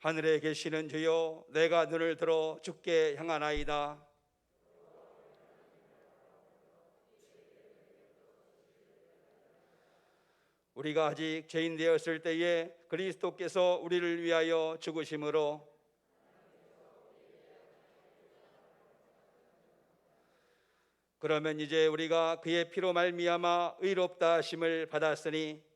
하늘에 계시는 주여, 내가 눈을 들어 주께 향하나이다. 우리가 아직 죄인 되었을 때에 그리스도께서 우리를 위하여 죽으심으로 그러면 이제 우리가 그의 피로 말미암아 의롭다 하심을 받았으니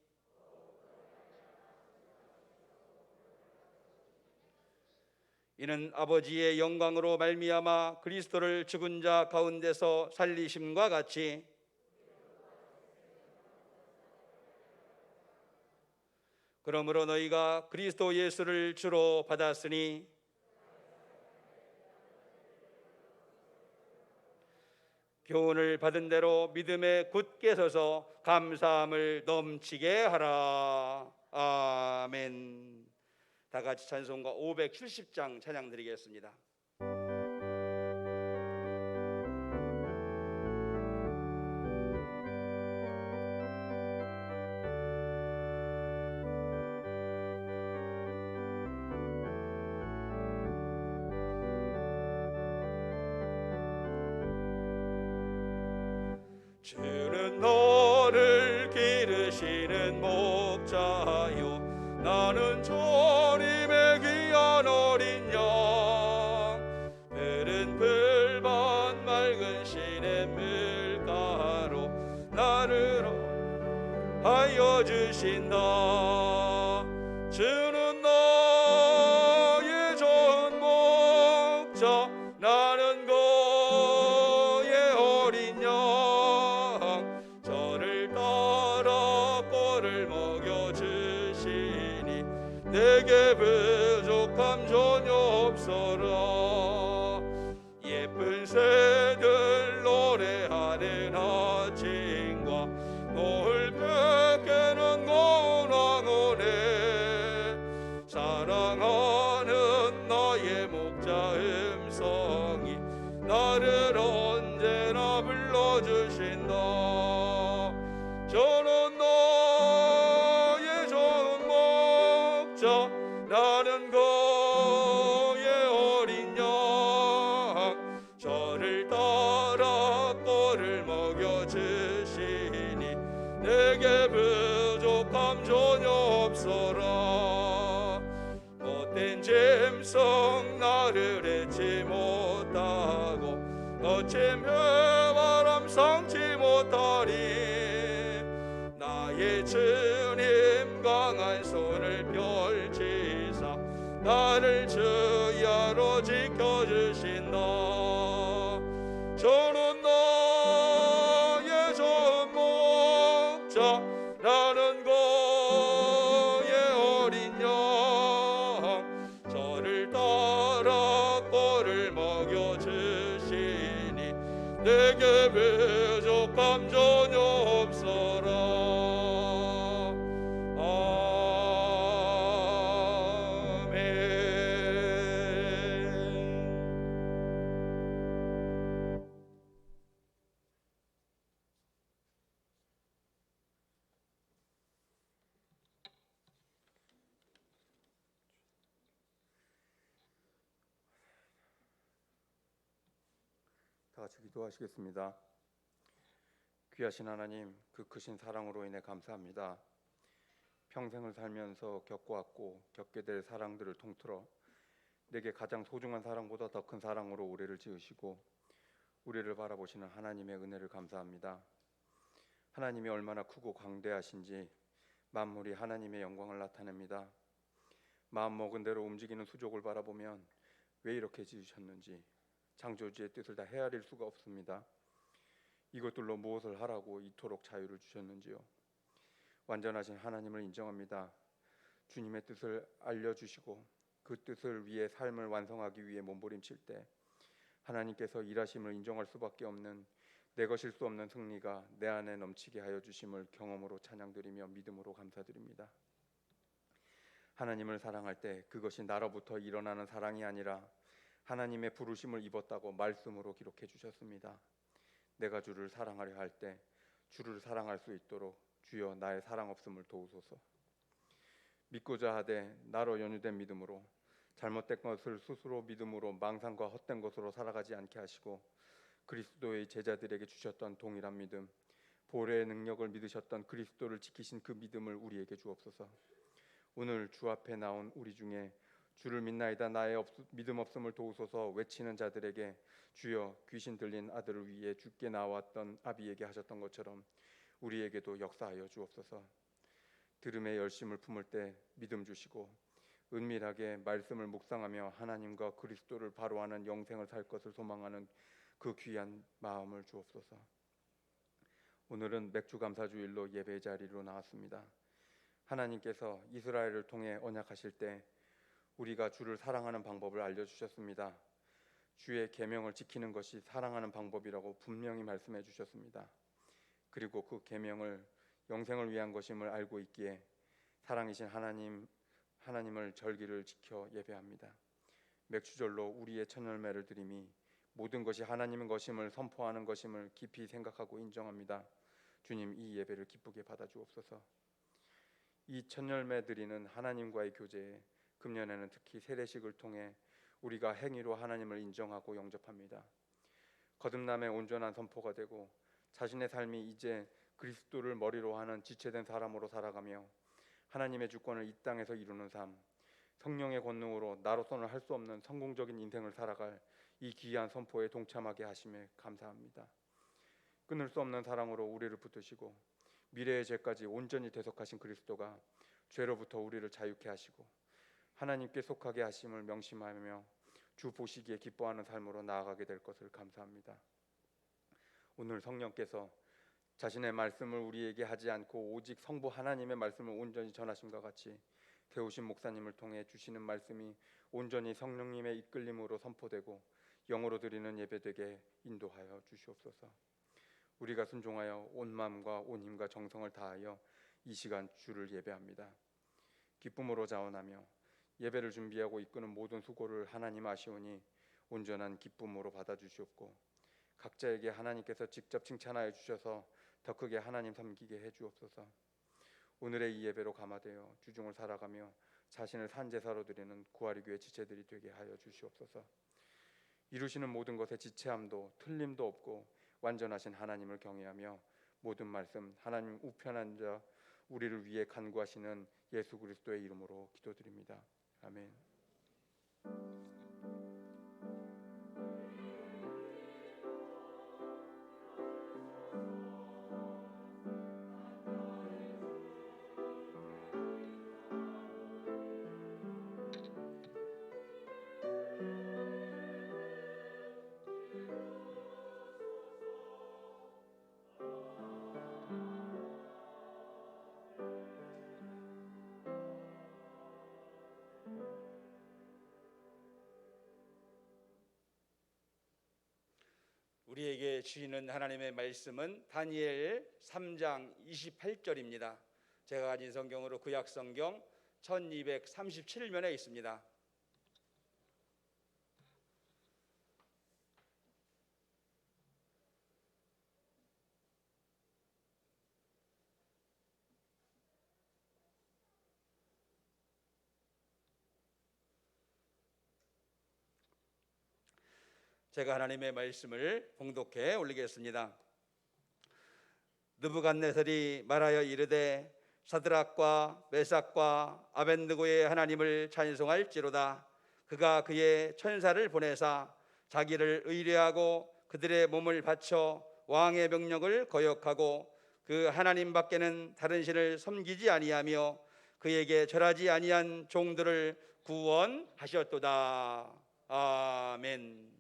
이는 아버지의 영광으로 말미암아 그리스도를 죽은 자 가운데서 살리심과 같이 그러므로 너희가 그리스도 예수를 주로 받았으니 교훈을 받은 대로 믿음에 굳게 서서 감사함을 넘치게 하라. 아멘. 다 같이 찬송가 570장 찬양 드리겠습니다. 주는 너를 기르시는 목자요, 나는 주님의 귀한 어린 양. 푸른 풀밭 맑은 시냇 물가로 나를 하여 주신다. 주는 너의 좋은 목자, 나는 그의 어린 양. 저를 따라 꼴을 먹여주시니 내게 부족함 전혀 없어라. 예쁜 새들 노래하는 아침과 노을 뺏기는 고운 황혼에 사랑하는 나의 목자 음성이 나를 언제나 불러주신다. 저는 너의 좋은 목자, 나는 그의 어린 양. 저를 따라 꼴을 먹여주시니 내게 부족함 전혀 없어라. 못된 짐승 나를 해치 못하고 거친 벼바람 상치 못하리. 나의 주님 강한 손을 펼치사 나를 주야로 지켜주신다. 저는 너의 좋은 목자, 나는 그의 어린 양. 저를 따라 꼴을 먹여주시니 내게 부족함 전혀 없어라. 다 같이 기도하시겠습니다. 귀하신 하나님, 그 크신 사랑으로 인해 감사합니다. 평생을 살면서 겪어왔고 겪게 될 사랑들을 통틀어 내게 가장 소중한 사랑보다 더 큰 사랑으로 우리를 지으시고 우리를 바라보시는 하나님의 은혜를 감사합니다. 하나님이 얼마나 크고 광대하신지 만물이 하나님의 영광을 나타냅니다. 마음 먹은 대로 움직이는 수족을 바라보면 왜 이렇게 지으셨는지 창조주의 뜻을 다 헤아릴 수가 없습니다. 이것들로 무엇을 하라고 이토록 자유를 주셨는지요. 완전하신 하나님을 인정합니다. 주님의 뜻을 알려주시고 그 뜻을 위해 삶을 완성하기 위해 몸부림칠 때 하나님께서 일하심을 인정할 수밖에 없는 내 것일 수 없는 승리가 내 안에 넘치게 하여 주심을 경험으로 찬양드리며 믿음으로 감사드립니다. 하나님을 사랑할 때 그것이 나로부터 일어나는 사랑이 아니라 하나님의 부르심을 입었다고 말씀으로 기록해 주셨습니다. 내가 주를 사랑하려 할 때 주를 사랑할 수 있도록 주여 나의 사랑 없음을 도우소서. 믿고자 하되 나로 연유된 믿음으로 잘못된 것을 스스로 믿음으로 망상과 헛된 것으로 살아가지 않게 하시고 그리스도의 제자들에게 주셨던 동일한 믿음, 보혈의 능력을 믿으셨던 그리스도를 지키신 그 믿음을 우리에게 주옵소서. 오늘 주 앞에 나온 우리 중에 주를 믿나이다 나의 믿음 없음을 도우소서 외치는 자들에게 주여 귀신 들린 아들을 위해 죽게 나왔던 아비에게 하셨던 것처럼 우리에게도 역사하여 주옵소서. 들음의 열심을 품을 때 믿음 주시고 은밀하게 말씀을 묵상하며 하나님과 그리스도를 바로 아는 영생을 살 것을 소망하는 그 귀한 마음을 주옵소서. 오늘은 맥주감사주일로 예배 자리로 나왔습니다. 하나님께서 이스라엘을 통해 언약하실 때 우리가 주를 사랑하는 방법을 알려주셨습니다. 주의 계명을 지키는 것이 사랑하는 방법이라고 분명히 말씀해 주셨습니다. 그리고 그 계명을 영생을 위한 것임을 알고 있기에 사랑이신 하나님을 절기를 지켜 예배합니다. 맥주절로 우리의 첫 열매를 드림이 모든 것이 하나님의 것임을 선포하는 것임을 깊이 생각하고 인정합니다. 주님, 이 예배를 기쁘게 받아 주옵소서. 이 첫 열매 드리는 하나님과의 교제에 금년에는 특히 세례식을 통해 우리가 행위로 하나님을 인정하고 영접합니다. 거듭남의 온전한 선포가 되고 자신의 삶이 이제 그리스도를 머리로 하는 지체된 사람으로 살아가며 하나님의 주권을 이 땅에서 이루는 삶, 성령의 권능으로 나로서는 할 수 없는 성공적인 인생을 살아갈 이 귀한 선포에 동참하게 하심에 감사합니다. 끊을 수 없는 사랑으로 우리를 붙드시고 미래의 죄까지 온전히 대속하신 그리스도가 죄로부터 우리를 자유케 하시고 하나님께 속하게 하심을 명심하며 주 보시기에 기뻐하는 삶으로 나아가게 될 것을 감사합니다. 오늘 성령께서 자신의 말씀을 우리에게 하지 않고 오직 성부 하나님의 말씀을 온전히 전하심과 같이 세우신 목사님을 통해 주시는 말씀이 온전히 성령님의 이끌림으로 선포되고 영으로 드리는 예배되게 인도하여 주시옵소서. 우리가 순종하여 온 마음과 온 힘과 정성을 다하여 이 시간 주를 예배합니다. 기쁨으로 자원하며 예배를 준비하고 이끄는 모든 수고를 하나님 아시오니 온전한 기쁨으로 받아주시옵고 각자에게 하나님께서 직접 칭찬하여 주셔서 더 크게 하나님 섬기게 해주옵소서. 오늘의 이 예배로 감화되어 주중을 살아가며 자신을 산제사로 드리는 구하리 교회 지체들이 되게 하여 주시옵소서. 이루시는 모든 것에 지체함도 틀림도 없고 완전하신 하나님을 경외하며 모든 말씀 하나님 우편한 자 우리를 위해 간구하시는 예수 그리스도의 이름으로 기도드립니다. 아멘. 우리에게 주시는 하나님의 말씀은 다니엘 3장 28절입니다. 제가 가진 성경으로 구약 성경 1237면에 있습니다. 제가 하나님의 말씀을 봉독해 올리겠습니다. 느부갓네살이 말하여 이르되 사드락과 메삭과 아벳느고의 하나님을 찬송할지로다. 그가 그의 천사를 보내사 자기를 의뢰하고 그들의 몸을 바쳐 왕의 명령을 거역하고 그 하나님 밖에는 다른 신을 섬기지 아니하며 그에게 절하지 아니한 종들을 구원하셨도다. 아멘.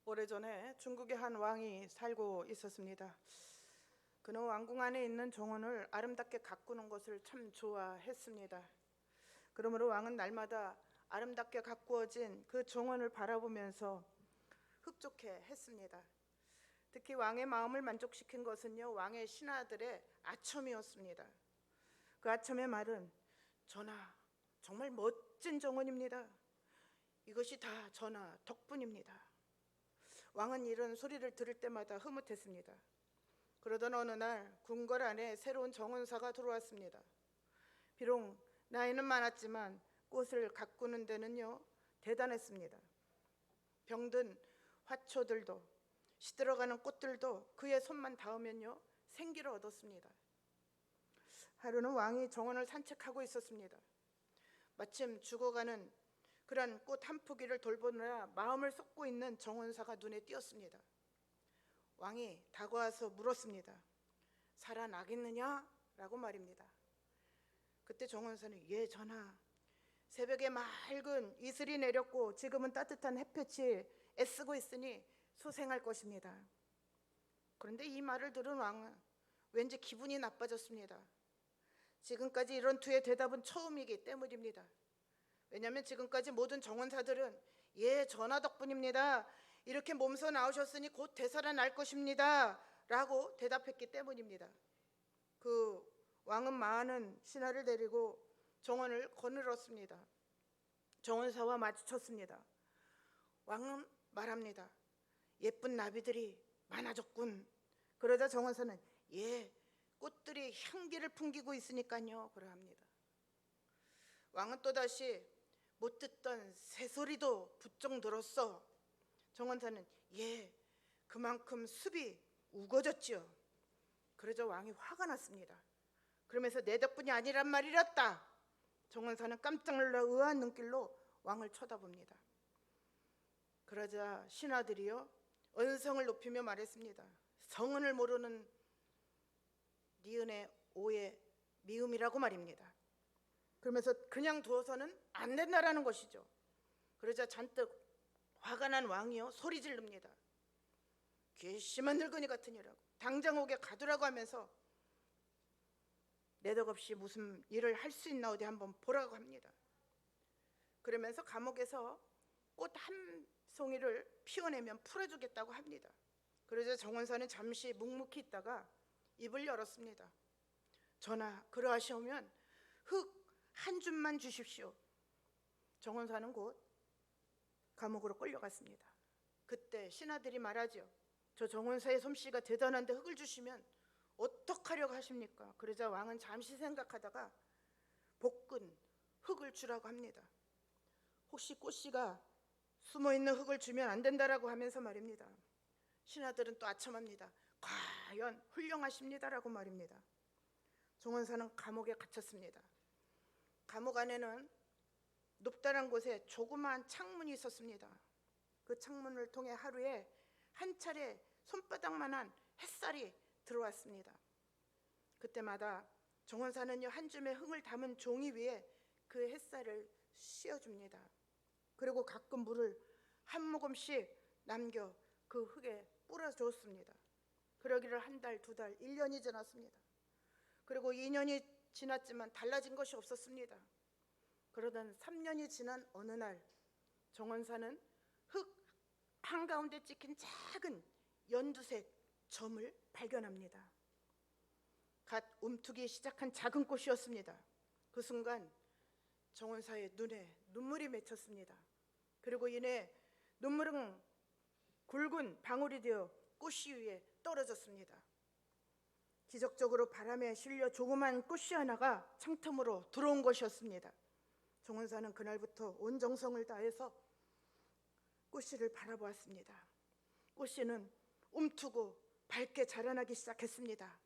오래전에 중국의 한 왕이 살고 있었습니다. 그는 왕궁 안에 있는 정원을 아름답게 가꾸는 것을 참 좋아했습니다. 그러므로 왕은 날마다 아름답게 가꾸어진 그 정원을 바라보면서 흡족해 했습니다. 특히 왕의 마음을 만족시킨 것은요, 왕의 신하들의 아첨이었습니다. 그 아첨의 말은, 전하, 정말 멋진 정원입니다. 이것이 다 전하 덕분입니다. 왕은 이런 소리를 들을 때마다 흐뭇했습니다. 그러던 어느 날 궁궐 안에 새로운 정원사가 들어왔습니다. 비록 나이는 많았지만 꽃을 가꾸는 데는요 대단했습니다. 병든 화초들도 시들어가는 꽃들도 그의 손만 닿으면요 생기를 얻었습니다. 하루는 왕이 정원을 산책하고 있었습니다. 마침 죽어가는 그런 꽃 한 포기를 돌보느라 마음을 쏟고 있는 정원사가 눈에 띄었습니다. 왕이 다가와서 물었습니다. 살아나겠느냐? 라고 말입니다. 그때 정원사는 예 전하, 새벽에 맑은 이슬이 내렸고 지금은 따뜻한 햇볕이 애쓰고 있으니 소생할 것입니다. 그런데 이 말을 들은 왕은 왠지 기분이 나빠졌습니다. 지금까지 이런 투의 대답은 처음이기 때문입니다. 왜냐하면 지금까지 모든 정원사들은 예 전하 덕분입니다, 이렇게 몸소 나오셨으니 곧 되살아날 것입니다 라고 대답했기 때문입니다. 그 왕은 많은 신하를 데리고 정원을 거느렸습니다. 정원사와 마주쳤습니다. 왕은 말합니다. 예쁜 나비들이 많아졌군. 그러자 정원사는 예, 꽃들이 향기를 풍기고 있으니까요 그러합니다. 왕은 또다시 못 듣던 새소리도 부쩍 들었어. 정원사는 예, 그만큼 숲이 우거졌지요. 그러자 왕이 화가 났습니다. 그러면서 내 덕분이 아니란 말이었다. 정원사는 깜짝 놀라 의아한 눈길로 왕을 쳐다봅니다. 그러자 신하들이요 언성을 높이며 말했습니다. 성은을 모르는 니은의 오의 미음이라고 말입니다. 그러면서 그냥 두어서는 안 된다라는 것이죠. 그러자 잔뜩 화가 난 왕이요 소리 지릅니다. 괘씸한 늙은이 같으니라고, 당장 옥에 가두라고 하면서 내덕없이 무슨 일을 할 수 있나 어디 한번 보라고 합니다. 그러면서 감옥에서 꽃 한 송이를 피워내면 풀어주겠다고 합니다. 그러자 정원사는 잠시 묵묵히 있다가 입을 열었습니다. 전하, 그러하시오면 흙 한 줌만 주십시오. 정원사는 곧 감옥으로 끌려갔습니다. 그때 신하들이 말하죠. 저 정원사의 솜씨가 대단한데 흙을 주시면 어떡하려고 하십니까? 그러자 왕은 잠시 생각하다가 볶은 흙을 주라고 합니다. 혹시 꽃씨가 숨어있는 흙을 주면 안 된다라고 하면서 말입니다. 신하들은 또 아첨합니다. 과연 훌륭하십니다라고 말입니다. 정원사는 감옥에 갇혔습니다. 감옥 안에는 높다란 곳에 조그마한 창문이 있었습니다. 그 창문을 통해 하루에 한 차례 손바닥만한 햇살이 들어왔습니다. 그때마다 정원사는요 한 줌의 흙을 담은 종이 위에 그 햇살을 씌워줍니다. 그리고 가끔 물을 한 모금씩 남겨 그 흙에 뿌려줬습니다. 그러기를 한 달, 두 달, 1년이 지났습니다. 그리고 2년이 지났지만 달라진 것이 없었습니다. 그러던 3년이 지난 어느 날 정원사는 흙 한가운데 찍힌 작은 연두색 점을 발견합니다. 갓 움트기 시작한 작은 꽃이었습니다. 그 순간 정원사의 눈에 눈물이 맺혔습니다. 그리고 이내 눈물은 굵은 방울이 되어 꽃씨 위에 떨어졌습니다. 기적적으로 바람에 실려 조그만 꽃씨 하나가 창틈으로 들어온 것이었습니다. 정원사는 그날부터 온 정성을 다해서 꽃씨를 바라보았습니다. 꽃씨는 움트고 밝게 자라나기 시작했습니다.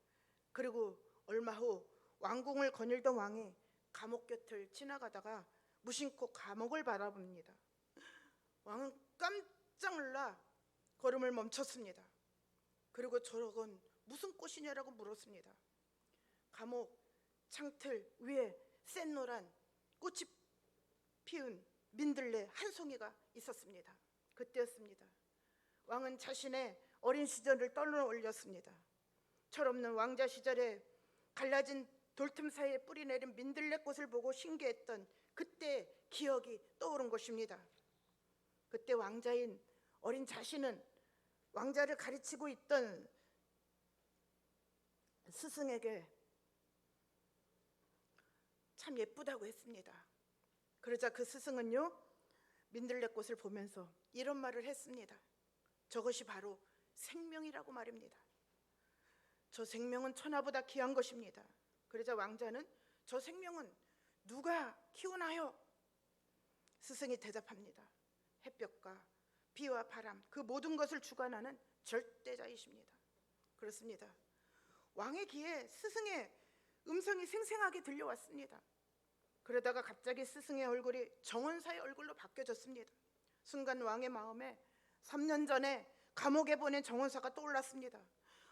그리고 얼마 후 왕궁을 거닐던 왕이 감옥 곁을 지나가다가 무심코 감옥을 바라봅니다. 왕은 깜짝 놀라 걸음을 멈췄습니다. 그리고 저건 무슨 꽃이냐라고 물었습니다. 감옥 창틀 위에 샛노란 꽃이 피운 민들레 한 송이가 있었습니다. 그때였습니다. 왕은 자신의 어린 시절을 떠올렸습니다. 철없는 왕자 시절에 갈라진 돌틈 사이에 뿌리 내린 민들레꽃을 보고 신기했던 그때 기억이 떠오른 것입니다. 그때 왕자인 어린 자신은 왕자를 가르치고 있던 스승에게 참 예쁘다고 했습니다. 그러자 그 스승은요 민들레꽃을 보면서 이런 말을 했습니다. 저것이 바로 생명이라고 말입니다. 저 생명은 천하보다 귀한 것입니다. 그러자 왕자는 저 생명은 누가 키우나요? 스승이 대답합니다. 햇볕과 비와 바람 그 모든 것을 주관하는 절대자이십니다. 그렇습니다. 왕의 귀에 스승의 음성이 생생하게 들려왔습니다. 그러다가 갑자기 스승의 얼굴이 정원사의 얼굴로 바뀌어졌습니다. 순간 왕의 마음에 3년 전에 감옥에 보낸 정원사가 떠올랐습니다.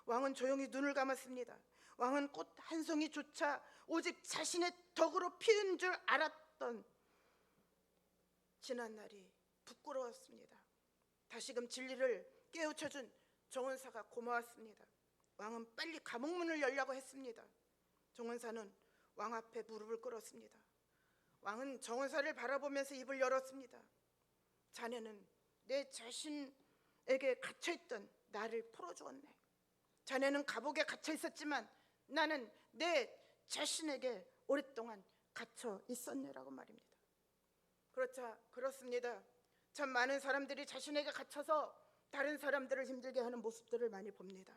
왕은 조용히 눈을 감았습니다. 왕은 꽃 한 송이조차 오직 자신의 덕으로 피운 줄 알았던 지난 날이 부끄러웠습니다. 다시금 진리를 깨우쳐준 정원사가 고마웠습니다. 왕은 빨리 감옥문을 열려고 했습니다. 정원사는 왕 앞에 무릎을 꿇었습니다. 왕은 정원사를 바라보면서 입을 열었습니다. 자네는 내 자신에게 갇혀있던 나를 풀어주었네. 자네는 감옥에 갇혀 있었지만 나는 내 자신에게 오랫동안 갇혀 있었네라고 말입니다. 그렇습니다. 참 많은 사람들이 자신에게 갇혀서 다른 사람들을 힘들게 하는 모습들을 많이 봅니다.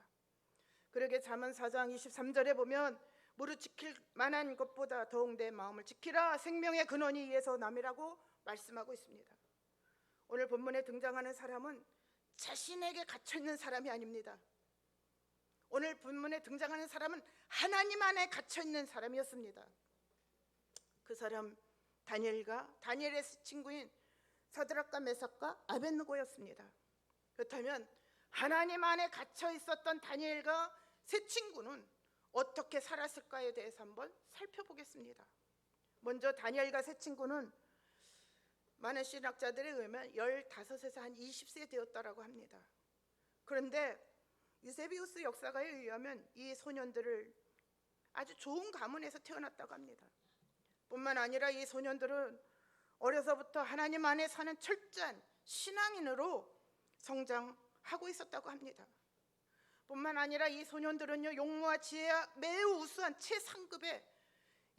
그러게 잠언 4장 23절에 보면 무릇 지킬 만한 것보다 더욱 내 마음을 지키라, 생명의 근원이 이에서 남이라고 말씀하고 있습니다. 오늘 본문에 등장하는 사람은 자신에게 갇혀있는 사람이 아닙니다. 오늘 본문에 등장하는 사람은 하나님 안에 갇혀있는 사람이었습니다. 그 사람 다니엘의 친구인 사드락과 메삭과 아벳느고였습니다. 그렇다면 하나님 안에 갇혀 있었던 다니엘과 세 친구는 어떻게 살았을까에 대해서 한번 살펴보겠습니다. 먼저 다니엘과 세 친구는 많은 신학자들에 의하면 15에서 한 20세 되었다라고 합니다. 그런데 유세비우스 역사가에 의하면 이 소년들을 아주 좋은 가문에서 태어났다고 합니다. 뿐만 아니라 이 소년들은 어려서부터 하나님 안에 사는 철저한 신앙인으로 성장하고 있었다고 합니다. 뿐만 아니라 이 소년들은요, 용모와 지혜가 매우 우수한 최상급의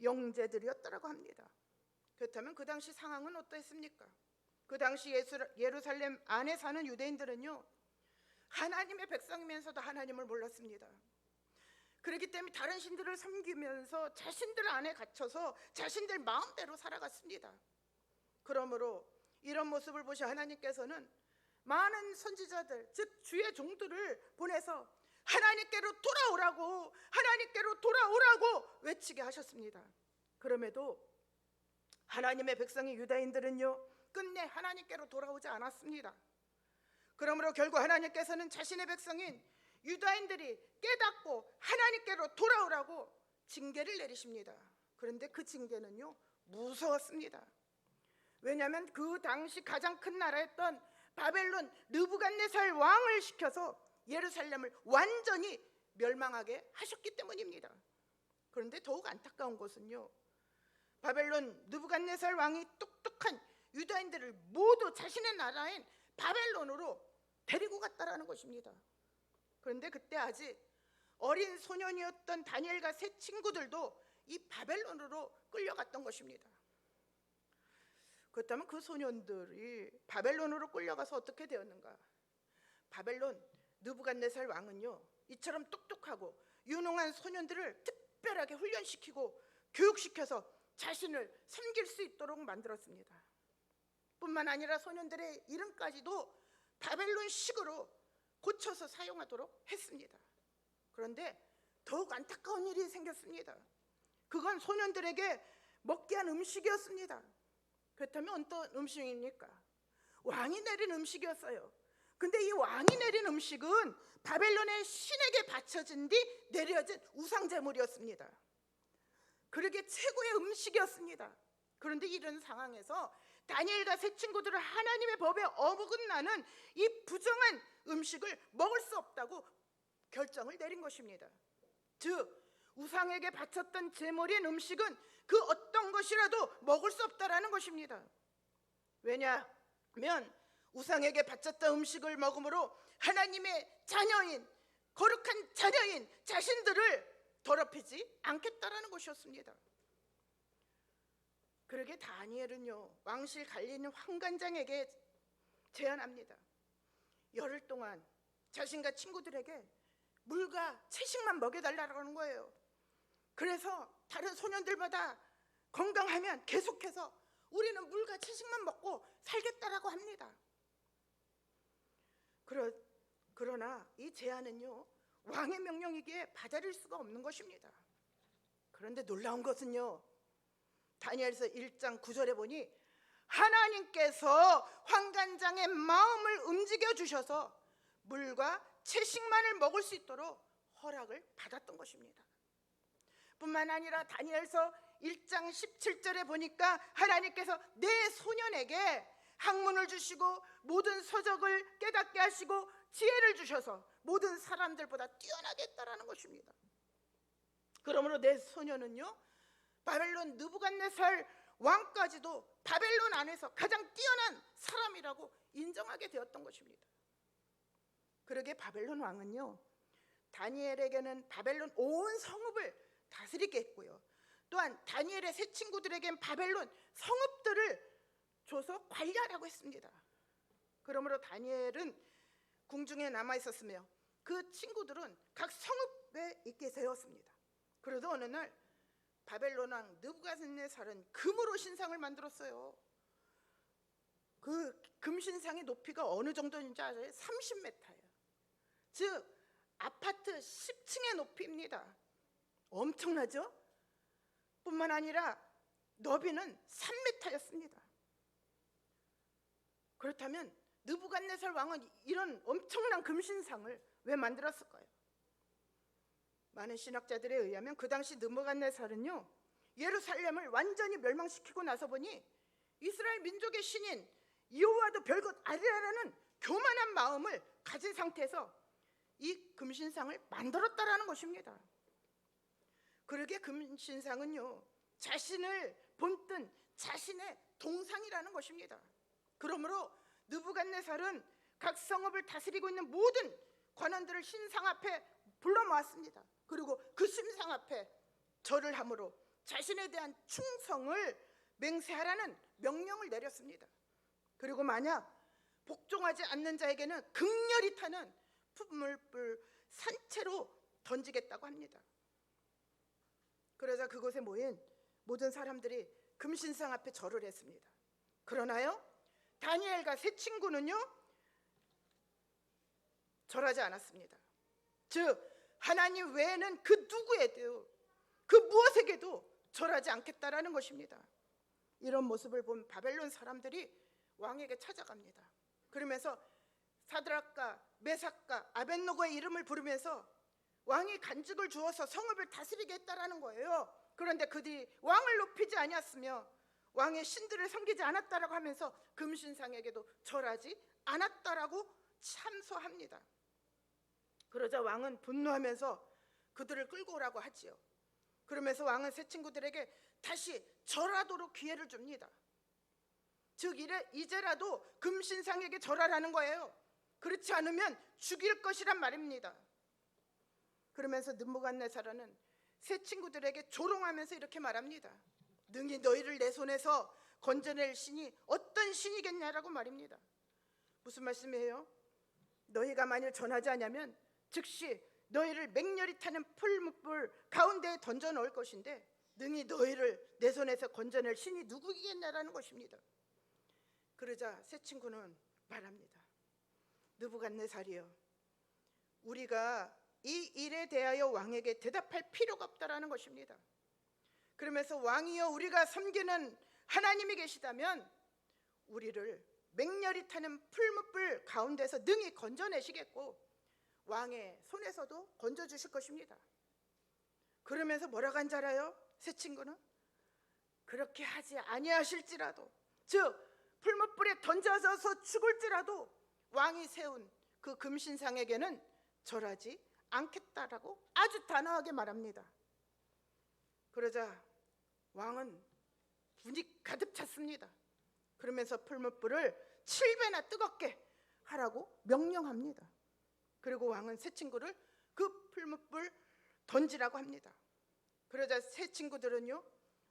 영재들이었다고 합니다. 그렇다면 그 당시 상황은 어떠했습니까? 그 당시 예루살렘 안에 사는 유대인들은요, 하나님의 백성이면서도 하나님을 몰랐습니다. 그렇기 때문에 다른 신들을 섬기면서 자신들 안에 갇혀서 자신들 마음대로 살아갔습니다. 그러므로 이런 모습을 보신 하나님께서는 많은 선지자들, 즉 주의 종들을 보내서 하나님께로 돌아오라고 외치게 하셨습니다. 그럼에도 하나님의 백성인 유다인들은요, 끝내 하나님께로 돌아오지 않았습니다. 그러므로 결국 하나님께서는 자신의 백성인 유다인들이 깨닫고 하나님께로 돌아오라고 징계를 내리십니다. 그런데 그 징계는요, 무서웠습니다. 왜냐하면 그 당시 가장 큰 나라였던 바벨론 느부갓네살 왕을 시켜서 예루살렘을 완전히 멸망하게 하셨기 때문입니다. 그런데 더욱 안타까운 것은요, 바벨론 느부갓네살 왕이 똑똑한 유다인들을 모두 자신의 나라인 바벨론으로 데리고 갔다라는 것입니다. 그런데 그때 아직 어린 소년이었던 다니엘과 세 친구들도 이 바벨론으로 끌려갔던 것입니다. 그렇다면 그 소년들이 바벨론으로 끌려가서 어떻게 되었는가? 바벨론 느부갓네살 왕은요, 이처럼 똑똑하고 유능한 소년들을 특별하게 훈련시키고 교육시켜서 자신을 섬길 수 있도록 만들었습니다. 뿐만 아니라 소년들의 이름까지도 바벨론식으로 고쳐서 사용하도록 했습니다. 그런데 더욱 안타까운 일이 생겼습니다. 그건 소년들에게 먹게 한 음식이었습니다. 그렇다면 어떤 음식입니까? 왕이 내린 음식이었어요. 근데 이 왕이 내린 음식은 바벨론의 신에게 바쳐진 뒤 내려진 우상제물이었습니다. 그러게 최고의 음식이었습니다. 그런데 이런 상황에서 다니엘과 세 친구들은 하나님의 법에 어긋나는 이 부정한 음식을 먹을 수 없다고 결정을 내린 것입니다. 즉 우상에게 바쳤던 제물인 음식은 그 어떤 것이라도 먹을 수 없다라는 것입니다. 왜냐하면 우상에게 바쳤던 음식을 먹음으로 하나님의 자녀인, 거룩한 자녀인 자신들을 더럽히지 않겠다라는 것이었습니다. 그러게 다니엘은요, 왕실 관리인 환관장에게 제안합니다. 열흘 동안 자신과 친구들에게 물과 채식만 먹여달라는 거예요. 그래서 다른 소년들마다 건강하면 계속해서 우리는 물과 채식만 먹고 살겠다라고 합니다. 그러나 이 제안은요, 왕의 명령이기에 받아들일 수가 없는 것입니다. 그런데 놀라운 것은요, 다니엘서 1장 9절에 보니 하나님께서 환관장의 마음을 움직여 주셔서 물과 채식만을 먹을 수 있도록 허락을 받았던 것입니다. 뿐만 아니라 다니엘서 1장 17절에 보니까 하나님께서 내 소년에게 학문을 주시고 모든 서적을 깨닫게 하시고 지혜를 주셔서 모든 사람들보다 뛰어나게 했다라는 것입니다. 그러므로 내 소년은요, 바벨론 느부갓네살 왕까지도 바벨론 안에서 가장 뛰어난 사람이라고 인정하게 되었던 것입니다. 그러게 바벨론 왕은요, 다니엘에게는 바벨론 온 성읍을 다스리게 했고요, 또한 다니엘의 세 친구들에겐 바벨론 성읍들을 줘서 관리하라고 했습니다. 그러므로 다니엘은 궁중에 남아 있었으며 그 친구들은 각 성읍에 있게 되었습니다. 그래도 어느 날 바벨론 왕 느부갓네살은 금으로 신상을 만들었어요. 그 금신상의 높이가 어느 정도인지 아세요? 30m예요. 즉 아파트 10층의 높이입니다. 엄청나죠? 뿐만 아니라 너비는 3m였습니다. 그렇다면 느부갓네살 왕은 이런 엄청난 금신상을 왜 만들었을까요? 많은 신학자들에 의하면 그 당시 느부갓네살은요, 예루살렘을 완전히 멸망시키고 나서 보니 이스라엘 민족의 신인 여호와도 별것 아니라는 교만한 마음을 가진 상태에서 이 금신상을 만들었다라는 것입니다. 그러게 금신상은요, 자신을 본뜬 자신의 동상이라는 것입니다. 그러므로 느부갓네살은 각 성읍을 다스리고 있는 모든 관원들을 신상 앞에 불러 모았습니다. 그리고 그 신상 앞에 절을 함으로 자신에 대한 충성을 맹세하라는 명령을 내렸습니다. 그리고 만약 복종하지 않는 자에게는 극렬히 타는 풀무불 산채로 던지겠다고 합니다. 그러자 그곳에 모인 모든 사람들이 금신상 앞에 절을 했습니다. 그러나요, 다니엘과 세 친구는요, 절하지 않았습니다. 즉 하나님 외에는 그 누구에도, 그 무엇에게도 절하지 않겠다라는 것입니다. 이런 모습을 본 바벨론 사람들이 왕에게 찾아갑니다. 그러면서 사드락과 메삭과 아벳노고의 이름을 부르면서 왕이 간직을 주어서 성읍을 다스리게 했다라는 거예요. 그런데 그들이 왕을 높이지 아니었으며 왕의 신들을 섬기지 않았다라고 하면서 금신상에게도 절하지 않았다라고 참소합니다. 그러자 왕은 분노하면서 그들을 끌고 오라고 하지요. 그러면서 왕은 세 친구들에게 다시 절하도록 기회를 줍니다. 즉 이제라도 금신상에게 절하라는 거예요. 그렇지 않으면 죽일 것이란 말입니다. 그러면서 느부갓네살은 세 친구들에게 조롱하면서 이렇게 말합니다. 능히 너희를 내 손에서 건져낼 신이 어떤 신이겠냐라고 말입니다. 무슨 말씀이에요? 너희가 만일 전하지 않으면 즉시 너희를 맹렬히 타는 풀무불 가운데에 던져 넣을 것인데 능히 너희를 내 손에서 건져낼 신이 누구이겠냐라는 것입니다. 그러자 세 친구는 말합니다. 느부갓네살이여, 우리가 이 일에 대하여 왕에게 대답할 필요가 없다라는 것입니다. 그러면서 왕이여, 우리가 섬기는 하나님이 계시다면 우리를 맹렬히 타는 풀무불 가운데서 능히 건져내시겠고 왕의 손에서도 건져주실 것입니다. 그러면서 뭐라고 한 줄 알아요? 세 친구는 그렇게 하지 아니하실지라도, 즉 풀무불에 던져져서 죽을지라도 왕이 세운 그 금신상에게는 절하지 않겠다라고 아주 단호하게 말합니다. 그러자 왕은 분이 가득 찼습니다. 그러면서 풀무불을 7배나 뜨겁게 하라고 명령합니다. 그리고 왕은 세 친구를 그 풀무불 던지라고 합니다. 그러자 세 친구들은요,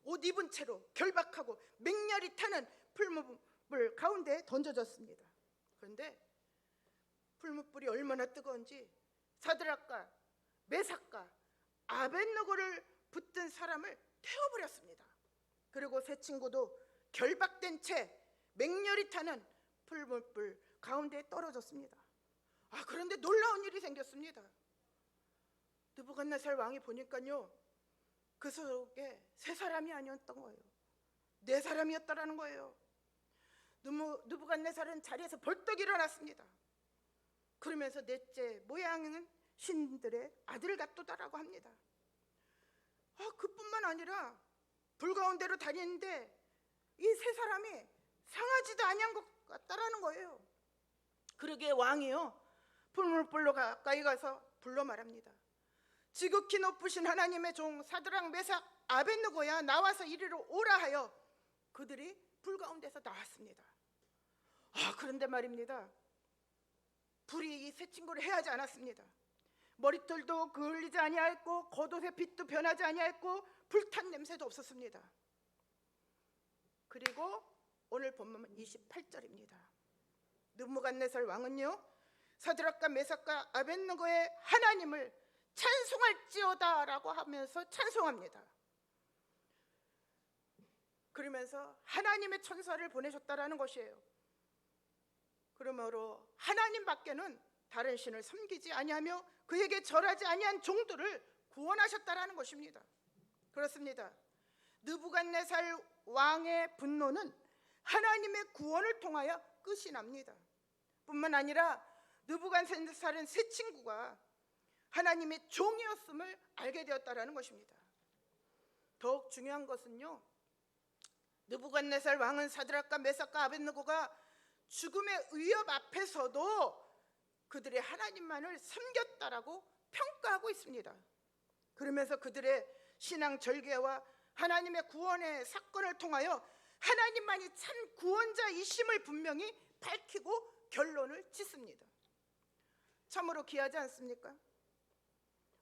옷 입은 채로 결박하고 맹렬히 타는 풀무불 가운데에 던져졌습니다. 그런데 풀무불이 얼마나 뜨거운지 사드락과 메삭과 아벳노고를 붙든 사람을 태워버렸습니다. 그리고 세 친구도 결박된 채 맹렬히 타는 풀무불 가운데에 떨어졌습니다. 그런데 놀라운 일이 생겼습니다. 느부갓네살 왕이 보니까요, 그 속에 세 사람이 아니었던 거예요. 네 사람이었다라는 거예요. 느부갓네살은 자리에서 벌떡 일어났습니다. 그러면서 넷째 모양은 신들의 아들 같도다라고 합니다. 그 아니라 불가운데로 다니는데 이 세 사람이 상하지도 아니한 것 같다라는 거예요. 그러기에 왕이요 불문불로 가까이 가서 불러 말합니다. 지극히 높으신 하나님의 종 사드락 메삭 아벳느고야, 나와서 이리로 오라 하여 그들이 불 가운데서 나왔습니다. 그런데 말입니다, 불이 이 세 친구를 해하지 않았습니다. 머리털도 그을리지 아니하였고 겉옷의 빛도 변하지 아니하였고 불탄 냄새도 없었습니다. 그리고 오늘 본문 28절입니다. 느부갓네살 왕은요 사드락과 메삭과 아벳느고의 하나님을 찬송할지어다 라고 하면서 찬송합니다. 그러면서 하나님의 천사를 보내셨다라는 것이에요. 그러므로 하나님 밖에는 다른 신을 섬기지 아니하며 그에게 절하지 아니한 종들을 구원하셨다라는 것입니다. 그렇습니다. 느부갓네살 왕의 분노는 하나님의 구원을 통하여 끝이 납니다. 뿐만 아니라 느부갓네살은 세 친구가 하나님의 종이었음을 알게 되었다라는 것입니다. 더욱 중요한 것은요, 느부갓네살 왕은 사드락과 메삭과 아벳느고가 죽음의 위협 앞에서도 그들의 하나님만을 섬겼다라고 평가하고 있습니다. 그러면서 그들의 신앙 절개와 하나님의 구원의 사건을 통하여 하나님만이 참 구원자이심을 분명히 밝히고 결론을 짓습니다. 참으로 귀하지 않습니까?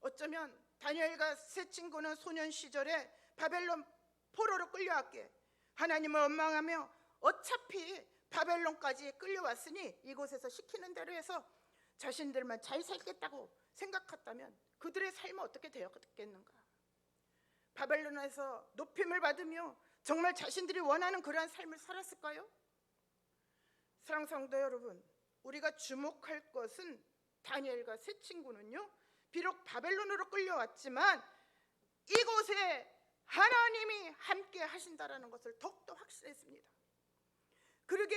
어쩌면 다니엘과 세 친구는 소년 시절에 바벨론 포로로 끌려왔기에 하나님을 원망하며 어차피 바벨론까지 끌려왔으니 이곳에서 시키는 대로 해서 자신들만 잘 살겠다고 생각했다면 그들의 삶은 어떻게 되었겠는가? 바벨론에서 높임을 받으며 정말 자신들이 원하는 그러한 삶을 살았을까요? 사랑하는 성도 여러분, 우리가 주목할 것은 다니엘과 세 친구는요 비록 바벨론으로 끌려왔지만 이곳에 하나님이 함께 하신다라는 것을 더욱더 확신했습니다. 그러게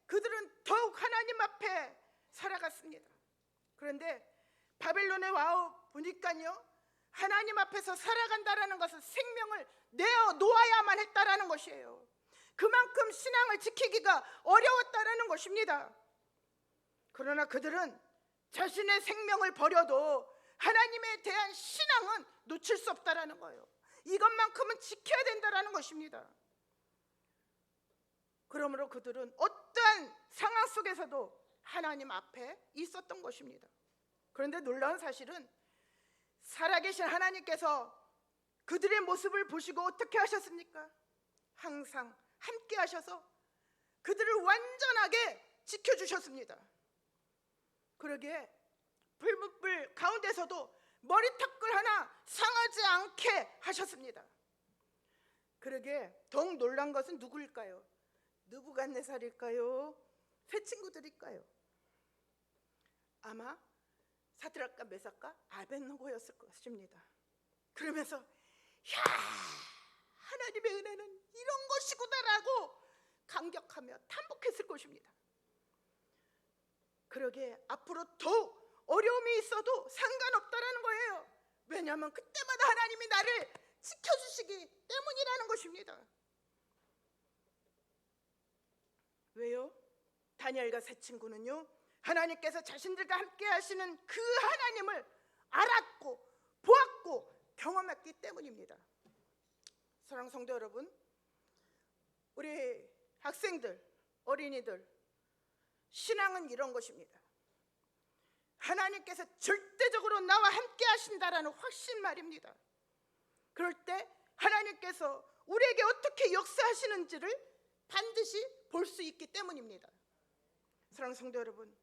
그들은 더욱 하나님 앞에 살아갔습니다. 그런데 바벨론에 와 보니까요 하나님 앞에서 살아간다라는 것은 생명을 내어 놓아야만 했다라는 것이에요. 그만큼 신앙을 지키기가 어려웠다라는 것입니다. 그러나 그들은 자신의 생명을 버려도 하나님에 대한 신앙은 놓칠 수 없다라는 거예요. 이것만큼은 지켜야 된다라는 것입니다. 그러므로 그들은 어떠한 상황 속에서도 하나님 앞에 있었던 것입니다. 그런데 놀라운 사실은 살아계신 하나님께서 그들의 모습을 보시고 어떻게 하셨습니까? 항상 함께 하셔서 그들을 완전하게 지켜주셨습니다. 그러기에 불문불 가운데서도 머리털 하나 상하지 않게 하셨습니다. 그러기에 더욱 놀란 것은 누구일까요? 느부갓네살일까요? 세 친구들일까요? 아마 사드락과 메삭과 아벳느고였을 것입니다. 그러면서 야, 하나님의 은혜는 이런 것이구나라고 감격하며 탐복했을 것입니다. 그러기에 앞으로 더욱 어려움이 있어도 상관없다라는 거예요. 왜냐하면 그때마다 하나님이 나를 지켜주시기 때문이라는 것입니다. 왜요? 다니엘과 세 친구는요 하나님께서 자신들과 함께 하시는 그 하나님을 알았고 보았고 경험했기 때문입니다. 사랑하는 성도 여러분, 우리 학생들, 어린이들, 신앙은 이런 것입니다. 하나님께서 절대적으로 나와 함께 하신다라는 확신 말입니다. 그럴 때 하나님께서 우리에게 어떻게 역사하시는지를 반드시 볼 수 있기 때문입니다. 사랑하는 성도 여러분,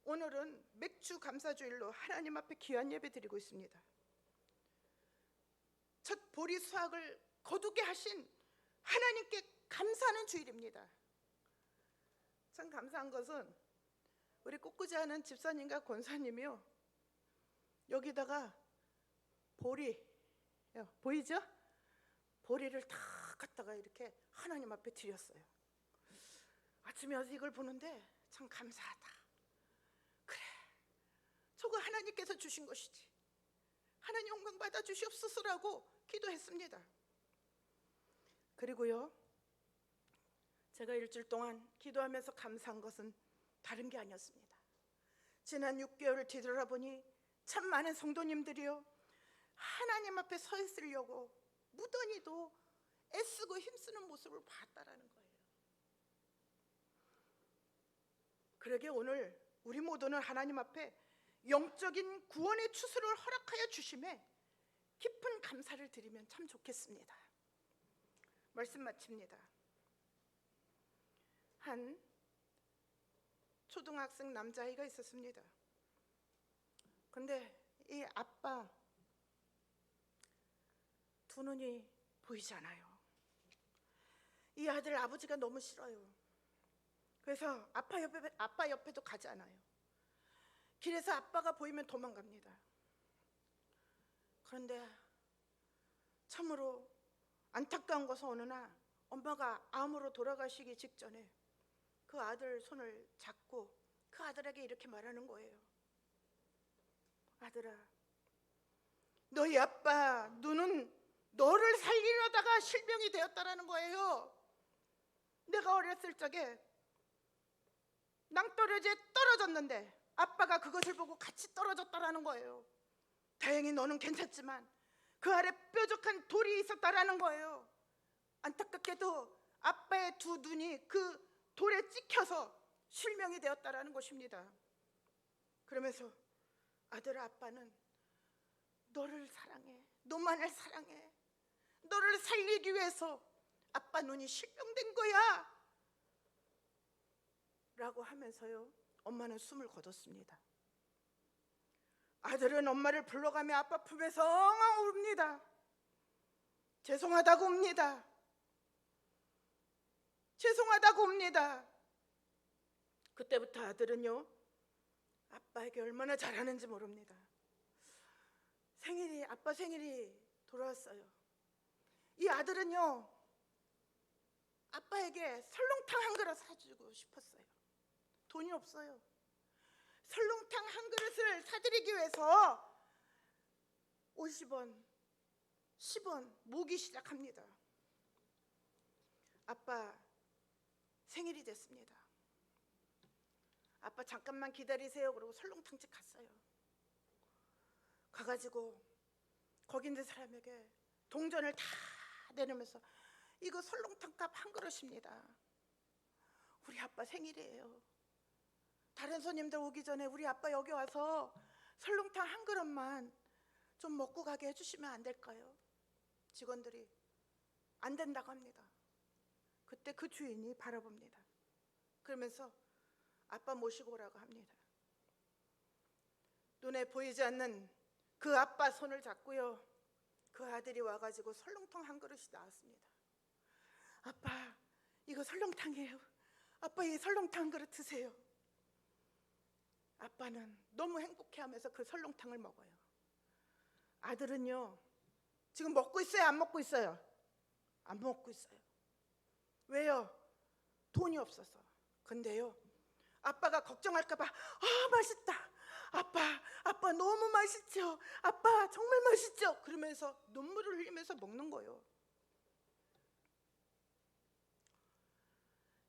오늘은 맥주 감사주일로 하나님 앞에 귀한 예배 드리고 있습니다. 첫 보리 수확을 거두게 하신 하나님께 감사하는 주일입니다. 참 감사한 것은 우리 꽃꽂이 하는 집사님과 권사님이요 여기다가 보리 보이죠? 보리를 다 갖다가 이렇게 하나님 앞에 드렸어요. 아침에 와서 이걸 보는데 참 감사하다. 그래, 저거 하나님께서 주신 것이지. 하나님 영광 받아 주시옵소서라고 기도했습니다. 그리고요, 제가 일주일 동안 기도하면서 감사한 것은 다른 게 아니었습니다. 지난 6개월을 뒤돌아보니 참 많은 성도님들이요, 하나님 앞에 서 있으려고 무던히도 애쓰고 힘쓰는 모습을 봤다라는 거예요. 그러게 오늘 우리 모두는 하나님 앞에 영적인 구원의 추수를 허락하여 주심에 깊은 감사를 드리면 참 좋겠습니다. 말씀 마칩니다. 한 초등학생 남자아이가 있었습니다. 근데 이 아빠 두 눈이 보이지 않아요. 이 아들 아버지가 너무 싫어요. 그래서 아빠 옆에도 가지 않아요. 길에서 아빠가 보이면 도망갑니다. 그런데 참으로 안타까운 것은 어느 날 엄마가 암으로 돌아가시기 직전에 그 아들 손을 잡고 그 아들에게 이렇게 말하는 거예요. 아들아, 너희 아빠 눈은 너를 살리려다가 실명이 되었다라는 거예요. 내가 어렸을 적에 낭떠러지에 떨어졌는데 아빠가 그것을 보고 같이 떨어졌다라는 거예요. 다행히 너는 괜찮지만 그 아래 뾰족한 돌이 있었다라는 거예요. 안타깝게도 아빠의 두 눈이 그 돌에 찍혀서 실명이 되었다라는 것입니다. 그러면서 아들아, 아빠는 너를 사랑해, 너만을 사랑해, 너를 살리기 위해서 아빠 눈이 실명된 거야 라고 하면서요, 엄마는 숨을 거뒀습니다. 아들은 엄마를 불러가며 아빠 품에서 엉엉 웁니다. 죄송하다고 웁니다. 죄송하다고 웁니다. 그때부터 아들은요, 아빠에게 얼마나 잘하는지 모릅니다. 아빠 생일이 돌아왔어요. 이 아들은요, 아빠에게 설렁탕 한 그릇 사주고 싶었어요. 돈이 없어요. 설렁탕 한 그릇을 사드리기 위해서 50원, 10원 모기 시작합니다. 아빠 생일이 됐습니다. 아빠 잠깐만 기다리세요. 그러고 설렁탕집 갔어요. 가가지고 거기 있는 사람에게 동전을 다 내놓으면서 이거 설렁탕 값 한 그릇입니다. 우리 아빠 생일이에요. 다른 손님들 오기 전에 우리 아빠 여기 와서 설렁탕 한 그릇만 좀 먹고 가게 해주시면 안 될까요? 직원들이 안 된다고 합니다. 그때 그 주인이 바라봅니다. 그러면서 아빠 모시고 오라고 합니다. 눈에 보이지 않는 그 아빠 손을 잡고요, 그 아들이 와가지고 설렁탕 한 그릇이 나왔습니다. 아빠, 이거 설렁탕이에요. 아빠, 이 설렁탕 한 그릇 드세요. 아빠는 너무 행복해하면서 그 설렁탕을 먹어요. 아들은요, 지금 먹고 있어요, 안 먹고 있어요? 안 먹고 있어요. 왜요? 돈이 없어서. 근데요, 아빠가 걱정할까 봐, 맛있다. 아빠 너무 맛있죠? 아빠 정말 맛있죠? 그러면서 눈물을 흘리면서 먹는 거예요.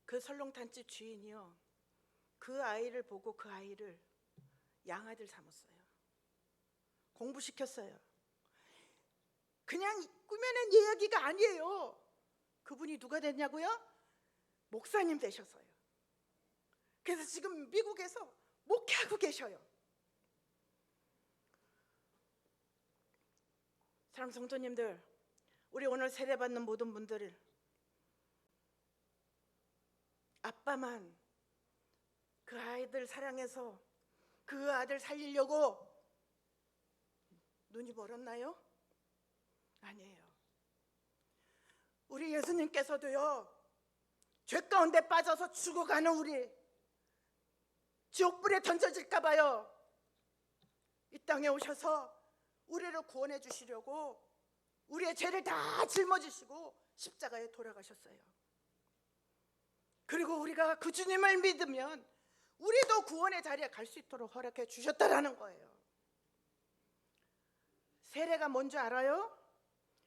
그 설렁탕집 주인이요, 그 아이를 보고 그 아이를 양아들 삼았어요. 공부시켰어요. 그냥 꾸며낸 이야기가 아니에요. 그분이 누가 됐냐고요? 목사님 되셨어요. 그래서 지금 미국에서 목회하고 계셔요. 사랑하는 성도님들, 우리 오늘 세례받는 모든 분들을 아빠만 그 아이들 사랑해서 그 아들 살리려고 눈이 멀었나요? 아니에요. 우리 예수님께서도요, 죄 가운데 빠져서 죽어가는 우리, 지옥불에 던져질까 봐요, 이 땅에 오셔서 우리를 구원해 주시려고 우리의 죄를 다 짊어지시고 십자가에 돌아가셨어요. 그리고 우리가 그 주님을 믿으면 우리도 구원의 자리에 갈 수 있도록 허락해 주셨다라는 거예요. 세례가 뭔지 알아요?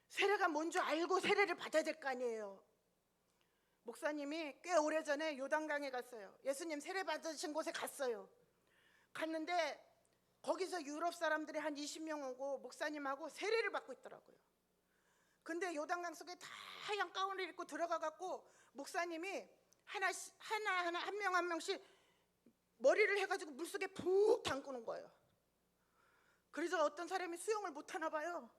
세례가 뭔지 알고 세례를 받아야 될 거 아니에요. 목사님이 꽤 오래전에 요단강에 갔어요. 예수님 세례 받으신 곳에 갔어요. 갔는데 거기서 유럽 사람들이 한 20명 오고 목사님하고 세례를 받고 있더라고요. 근데 요단강 속에 다 하얀 가운을 입고 들어가 갖고 목사님이 하나 한 명 한 명씩 머리를 해가지고 물속에 푹 담그는 거예요. 그래서 어떤 사람이 수영을 못 하나 봐요.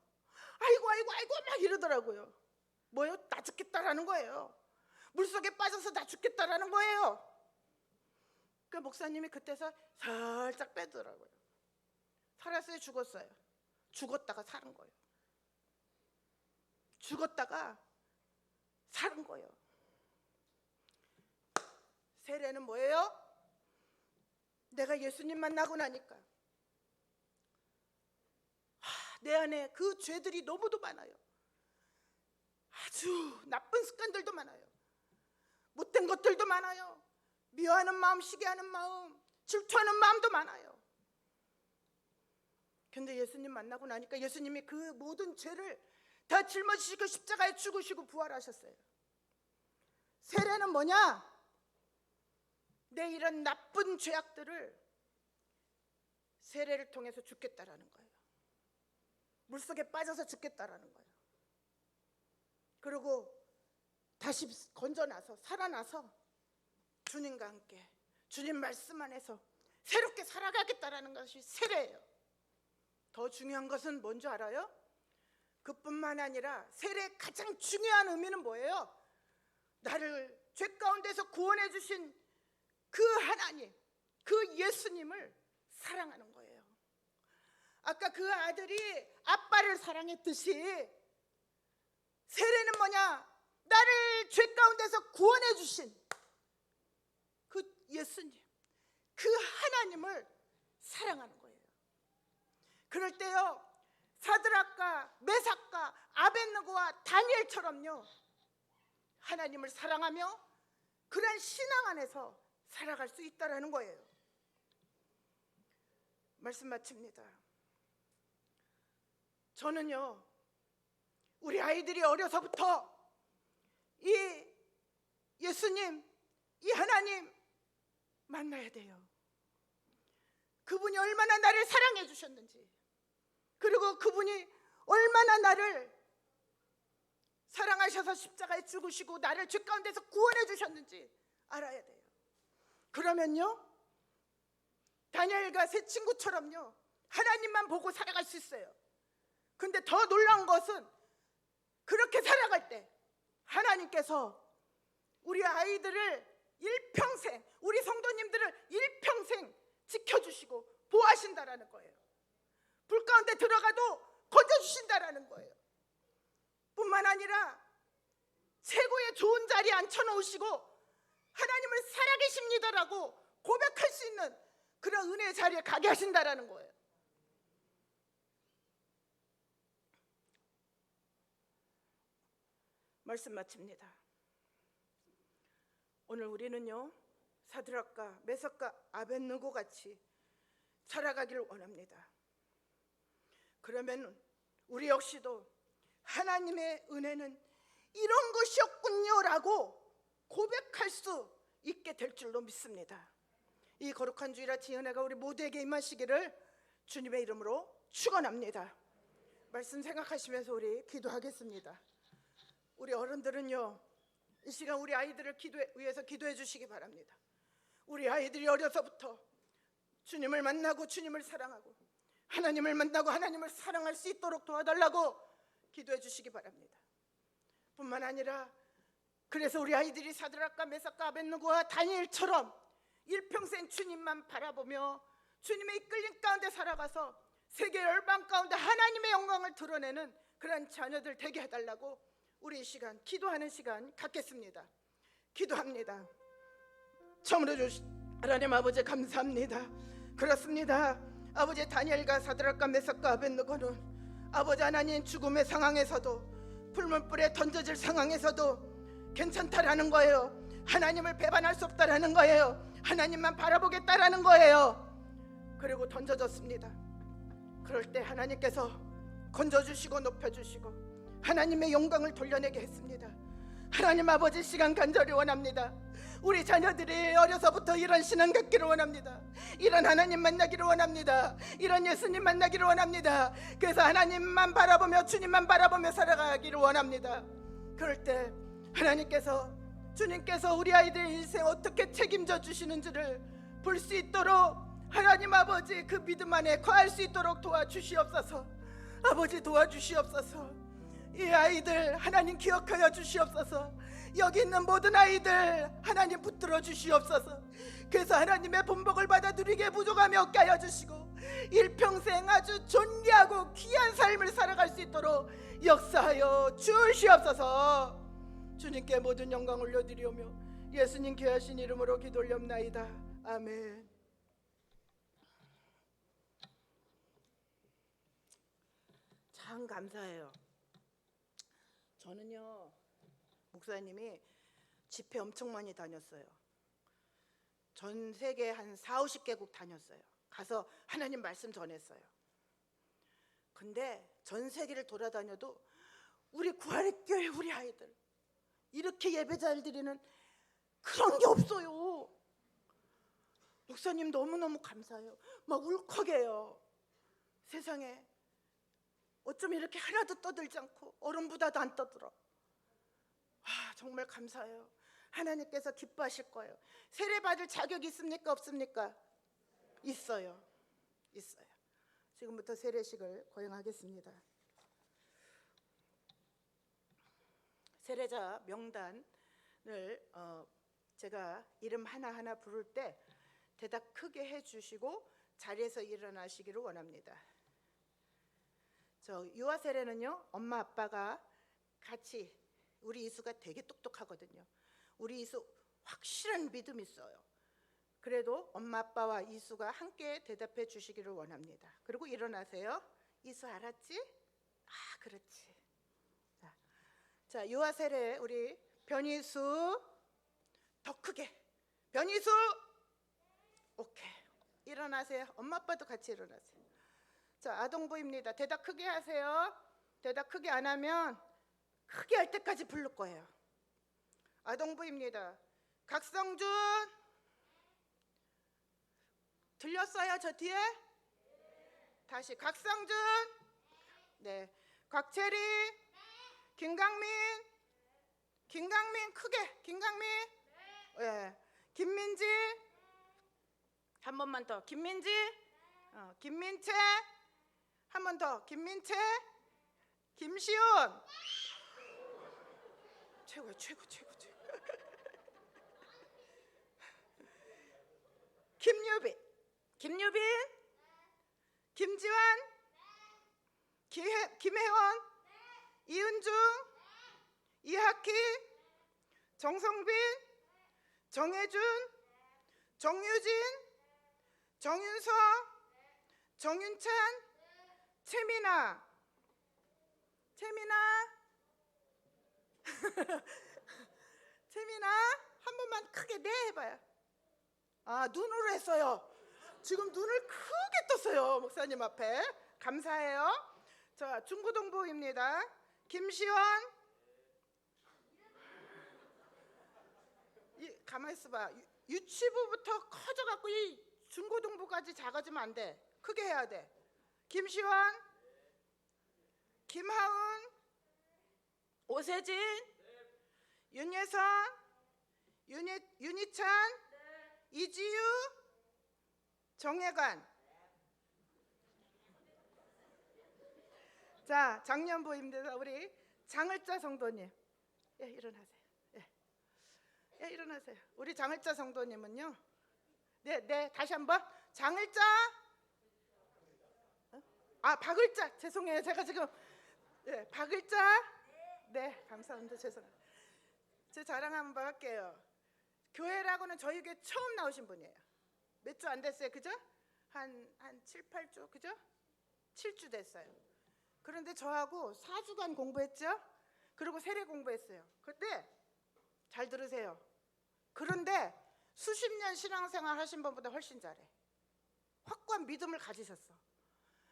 아이고 막 이러더라고요. 뭐요? 나 죽겠다라는 거예요. 물속에 빠져서 나 죽겠다라는 거예요. 그 목사님이 그때서 살짝 빼더라고요. 살았어요? 죽었어요? 죽었다가 사는 거예요. 죽었다가 사는 거예요. 세례는 뭐예요? 내가 예수님 만나고 나니까 내 안에 그 죄들이 너무도 많아요. 아주 나쁜 습관들도 많아요. 못된 것들도 많아요. 미워하는 마음, 시기하는 마음, 질투하는 마음도 많아요. 근데 예수님 만나고 나니까 예수님이 그 모든 죄를 다 짊어지시고 십자가에 죽으시고 부활하셨어요. 세례는 뭐냐? 내 이런 나쁜 죄악들을 세례를 통해서 죽겠다라는 거예요. 물속에 빠져서 죽겠다라는 거예요. 그리고 다시 건져나서 살아나서 주님과 함께 주님 말씀 안에서 새롭게 살아가겠다라는 것이 세례예요. 더 중요한 것은 뭔지 알아요? 그뿐만 아니라 세례의 가장 중요한 의미는 뭐예요? 나를 죄 가운데서 구원해 주신 그 하나님, 그 예수님을 사랑하는 거예요. 아까 그 아들이 아빠를 사랑했듯이 세례는 뭐냐? 나를 죄 가운데서 구원해 주신 그 예수님, 그 하나님을 사랑하는 거예요. 그럴 때요, 사드락과 메삭과 아벳느고와 다니엘처럼요, 하나님을 사랑하며 그런 신앙 안에서 살아갈 수 있다라는 거예요. 말씀 마칩니다. 저는요, 우리 아이들이 어려서부터 이 예수님, 이 하나님 만나야 돼요. 그분이 얼마나 나를 사랑해 주셨는지, 그리고 그분이 얼마나 나를 사랑하셔서 십자가에 죽으시고 나를 죄 가운데서 구원해 주셨는지 알아야 돼요. 그러면요, 다니엘과 세 친구처럼요, 하나님만 보고 살아갈 수 있어요. 근데 더 놀라운 것은 그렇게 살아갈 때 하나님께서 우리 아이들을 일평생, 우리 성도님들을 일평생 지켜주시고 보호하신다라는 거예요. 불 가운데 들어가도 건져주신다라는 거예요. 뿐만 아니라 최고의 좋은 자리에 앉혀놓으시고 하나님을 살아계십니다라고 고백할 수 있는 그런 은혜의 자리에 가게 하신다라는 거예요. 말씀 마칩니다. 오늘 우리는요, 사드락과 메삭과 아벳느고 같이 살아가기를 원합니다. 그러면 우리 역시도 하나님의 은혜는 이런 것이었군요라고 고백할 수 있게 될 줄로 믿습니다. 이 거룩한 주일아 지은혜가 우리 모두에게 임하시기를 주님의 이름으로 축원합니다. 말씀 생각하시면서 우리 기도하겠습니다. 우리 어른들은요, 이 시간 우리 아이들을 위해서 기도해 주시기 바랍니다. 우리 아이들이 어려서부터 주님을 만나고 주님을 사랑하고 하나님을 만나고 하나님을 사랑할 수 있도록 도와달라고 기도해 주시기 바랍니다. 뿐만 아니라 그래서 우리 아이들이 사드락과 메삭과 아벳느고와 다니엘처럼 일평생 주님만 바라보며 주님의 이끌림 가운데 살아가서 세계 열방 가운데 하나님의 영광을 드러내는 그런 자녀들 되게 해달라고 우리 이 시간 기도하는 시간 갖겠습니다. 기도합니다. 처음으로 주신 하나님 아버지 감사합니다. 그렇습니다. 아버지, 다니엘과 사드락과 메삭과 아벳느고는 아버지 하나님 죽음의 상황에서도 풀문불에 던져질 상황에서도 괜찮다라는 거예요. 하나님을 배반할 수 없다라는 거예요. 하나님만 바라보겠다라는 거예요. 그리고 던져졌습니다. 그럴 때 하나님께서 건져주시고 높여주시고 하나님의 영광을 돌려내게 했습니다. 하나님 아버지, 시간 간절히 원합니다. 우리 자녀들이 어려서부터 이런 신앙 갖기를 원합니다. 이런 하나님 만나기를 원합니다. 이런 예수님 만나기를 원합니다. 그래서 하나님만 바라보며 주님만 바라보며 살아가기를 원합니다. 그럴 때 하나님께서, 주님께서 우리 아이들의 인생 어떻게 책임져 주시는지를 볼 수 있도록 하나님 아버지 그 믿음 안에 거할 수 있도록 도와주시옵소서. 아버지 도와주시옵소서. 이 아이들 하나님 기억하여 주시옵소서. 여기 있는 모든 아이들 하나님 붙들어 주시옵소서. 그래서 하나님의 본복을 받아 누리게 부족함이 없게 하여 주시고 일평생 아주 존귀하고 귀한 삶을 살아갈 수 있도록 역사하여 주시옵소서. 주님께 모든 영광 올려드리오며 예수님 귀하신 이름으로 기도 올렵나이다. 아멘. 참 감사해요. 저는요, 목사님이 집회 엄청 많이 다녔어요. 전 세계 한 4, 50개국 다녔어요. 가서 하나님 말씀 전했어요. 근데 전 세계를 돌아다녀도 우리 구하의 교회 우리 아이들 이렇게 예배 잘 드리는 그런 게 없어요. 목사님 너무너무 감사해요. 막 울컥해요. 세상에 어쩜 이렇게 하나도 떠들지 않고 얼음보다도 안 떠들어. 정말 감사해요. 하나님께서 기뻐하실 거예요. 세례 받을 자격 있습니까? 없습니까? 있어요. 있어요. 지금부터 세례식을 거행하겠습니다. 세례자 명단을 제가 이름 하나하나 부를 때 대답 크게 해주시고 자리에서 일어나시기를 원합니다. 저 유아 세례는요, 엄마 아빠가 같이, 우리 이수가 되게 똑똑하거든요. 우리 이수 확실한 믿음이 있어요. 그래도 엄마 아빠와 이수가 함께 대답해 주시기를 원합니다. 그리고 일어나세요. 이수 알았지? 그렇지. 자, 유아 세례 우리 변이수 더 크게. 변이수. 오케이. 일어나세요. 엄마 아빠도 같이 일어나세요. 자, 아동부입니다. 대답 크게 하세요. 대답 크게 안 하면 크게 할 때까지 부를 거예요. 아동부입니다. 각성준. 들렸어요? 저 뒤에? 다시 각성준. 네. 곽채리. 김강민. 김강민 크게. 김강민. 네. 김민지. 한 번만 더. 김민지. 김민채. 한 번 더. 김민채. 김시온. 최고야, 최고. 김유빈. 김유빈. 김지환. 김혜원. 이은중. 이학희. 정성빈. 정혜준. 정유진. 정윤서. 정윤찬. 채민아. 채민아 한 번만 크게 네 해봐요. 눈으로 했어요. 지금 눈을 크게 떴어요. 목사님 앞에. 감사해요. 자, 중고등부입니다. 김시원. 가만히 있어봐. 유치부부터 커져갖고 이 중고등부까지 작아지면 안 돼. 크게 해야 돼. 김시원. 김하은. 오세진. 윤예선. 윤희찬. 이지유. 정혜관. 자, 장년부입니다. 우리 장을자 성도님. 일어나세요. 일어나세요. 우리 장을자 성도님은요. 네, 다시 한번. 장을자. 박을자. 죄송해요. 제가 지금 박을자. 네, 감사합니다. 죄송합니다. 제 자랑 한번 할게요. 교회라고는 저희 교회 처음 나오신 분이에요. 몇 주 안 됐어요, 그죠? 한 7, 8주, 그죠? 7주 됐어요. 그런데 저하고 4주간 공부했죠? 그리고 세례 공부했어요. 그때 잘 들으세요. 그런데 수십 년 신앙생활 하신 분보다 훨씬 잘해. 확고한 믿음을 가지셨어.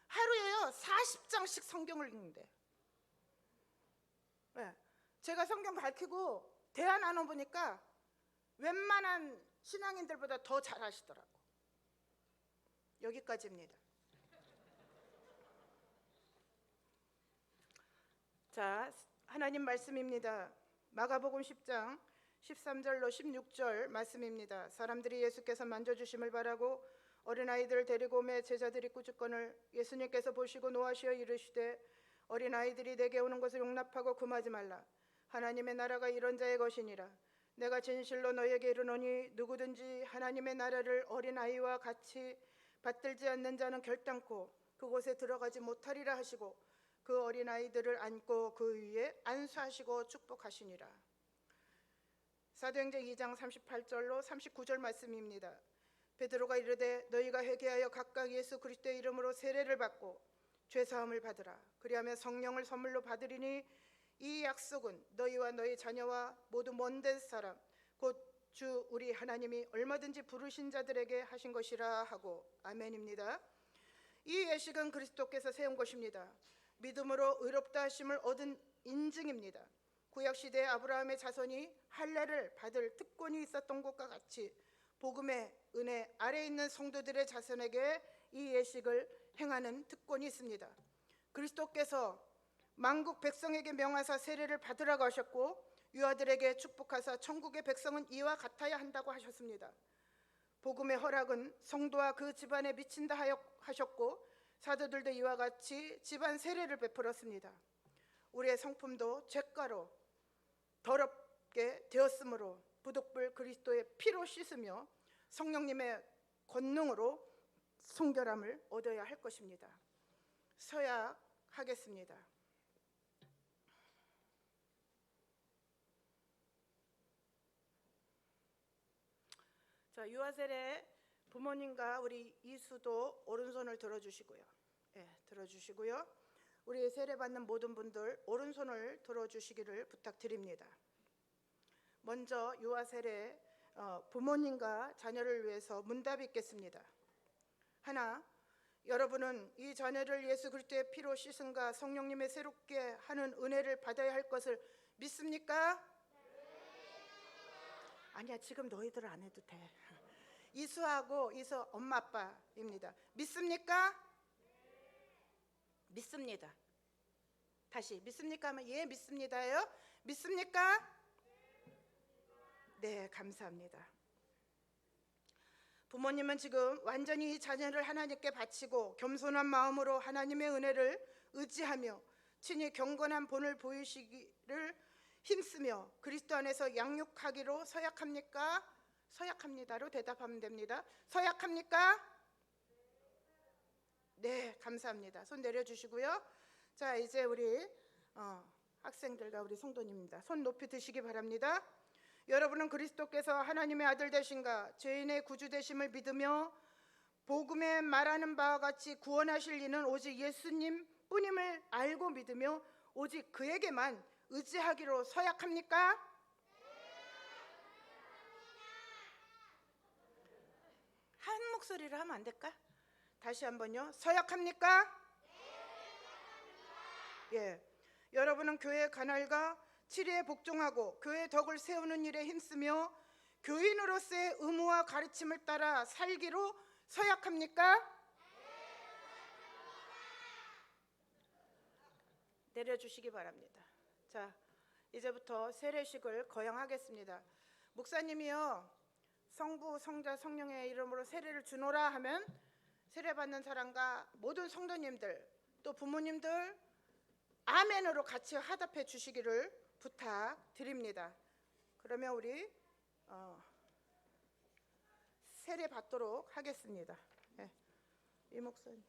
하루에요 40장씩 성경을 읽는데. 제가 성경 가르치고 대화 나눠보니까 웬만한 신앙인들보다 더 잘하시더라고. 여기까지입니다. 자, 하나님 말씀입니다. 마가복음 10장 13절로 16절 말씀입니다. 사람들이 예수께서 만져주심을 바라고 어린아이들을 데리고 오매 제자들이 꾸짖거늘 예수님께서 보시고 노하시어 이르시되 어린아이들이 내게 오는 것을 용납하고 금하지 말라. 하나님의 나라가 이런 자의 것이니라. 내가 진실로 너희에게 이르노니 누구든지 하나님의 나라를 어린아이와 같이 받들지 않는 자는 결단코 그곳에 들어가지 못하리라 하시고 그 어린아이들을 안고 그 위에 안수하시고 축복하시니라. 사도행전 2장 38절로 39절 말씀입니다. 베드로가 이르되 너희가 회개하여 각각 예수 그리스도의 이름으로 세례를 받고 죄사함을 받으라. 그리하면 성령을 선물로 받으리니 이 약속은 너희와 너희 자녀와 모두 먼데 사람 곧 주 우리 하나님이 얼마든지 부르신 자들에게 하신 것이라 하고 아멘입니다. 이 예식은 그리스도께서 세운 것입니다. 믿음으로 의롭다 하심을 얻은 인증입니다. 구약시대에 아브라함의 자손이 할례를 받을 특권이 있었던 것과 같이 복음의 은혜 아래 있는 성도들의 자손에게 이 예식을 행하는 특권이 있습니다. 그리스도께서 만국 백성에게 명하사 세례를 받으라고 하셨고 유아들에게 축복하사 천국의 백성은 이와 같아야 한다고 하셨습니다. 복음의 허락은 성도와 그 집안에 미친다 하셨고 사도들도 이와 같이 집안 세례를 베풀었습니다. 우리의 성품도 죄가로 더럽게 되었으므로 부득불 그리스도의 피로 씻으며 성령님의 권능으로 순결함을 얻어야 할 것입니다. 서약하겠습니다. 자, 유아세례 부모님과 우리 이수도 오른손을 들어주시고요. 들어주시고요. 우리 세례받는 모든 분들 오른손을 들어주시기를 부탁드립니다. 먼저 유아세례 부모님과 자녀를 위해서 문답이 있겠습니다. 하나, 여러분은 이 자녀를 예수 그리스도의 피로 씻음과 성령님의 새롭게 하는 은혜를 받아야 할 것을 믿습니까? 아니야, 지금 너희들 안 해도 돼. 이수하고 이수 엄마 아빠입니다. 믿습니까? 믿습니다. 다시 믿습니까 하면 예 믿습니다예요. 믿습니까? 네, 감사합니다. 부모님은 지금 완전히 이 자녀를 하나님께 바치고 겸손한 마음으로 하나님의 은혜를 의지하며 친히 경건한 본을 보이시기를 힘쓰며 그리스도 안에서 양육하기로 서약합니까? 서약합니다로 대답하면 됩니다. 서약합니까? 네, 감사합니다. 손 내려주시고요. 자, 이제 우리 학생들과 우리 성도님입니다. 손 높이 드시기 바랍니다. 여러분은 그리스도께서 하나님의 아들 되신가 죄인의 구주 되심을 믿으며 복음에 말하는 바와 같이 구원하실 이는 오직 예수님 뿐임을 알고 믿으며 오직 그에게만 의지하기로 서약합니까? 한 목소리로 하면 안 될까? 다시 한번요. 서약합니까? 예. 여러분은 교회의 관할과 치리에 복종하고 교회의 덕을 세우는 일에 힘쓰며 교인으로서의 의무와 가르침을 따라 살기로 서약합니까? 내려주시기 바랍니다. 자, 이제부터 세례식을 거행하겠습니다. 목사님이요, 성부, 성자, 성령의 이름으로 세례를 주노라 하면 세례받는 사람과 모든 성도님들 또 부모님들 아멘으로 같이 화답해 주시기를 부탁드립니다. 그러면 우리 세례 받도록 하겠습니다. 네. 이 목사님.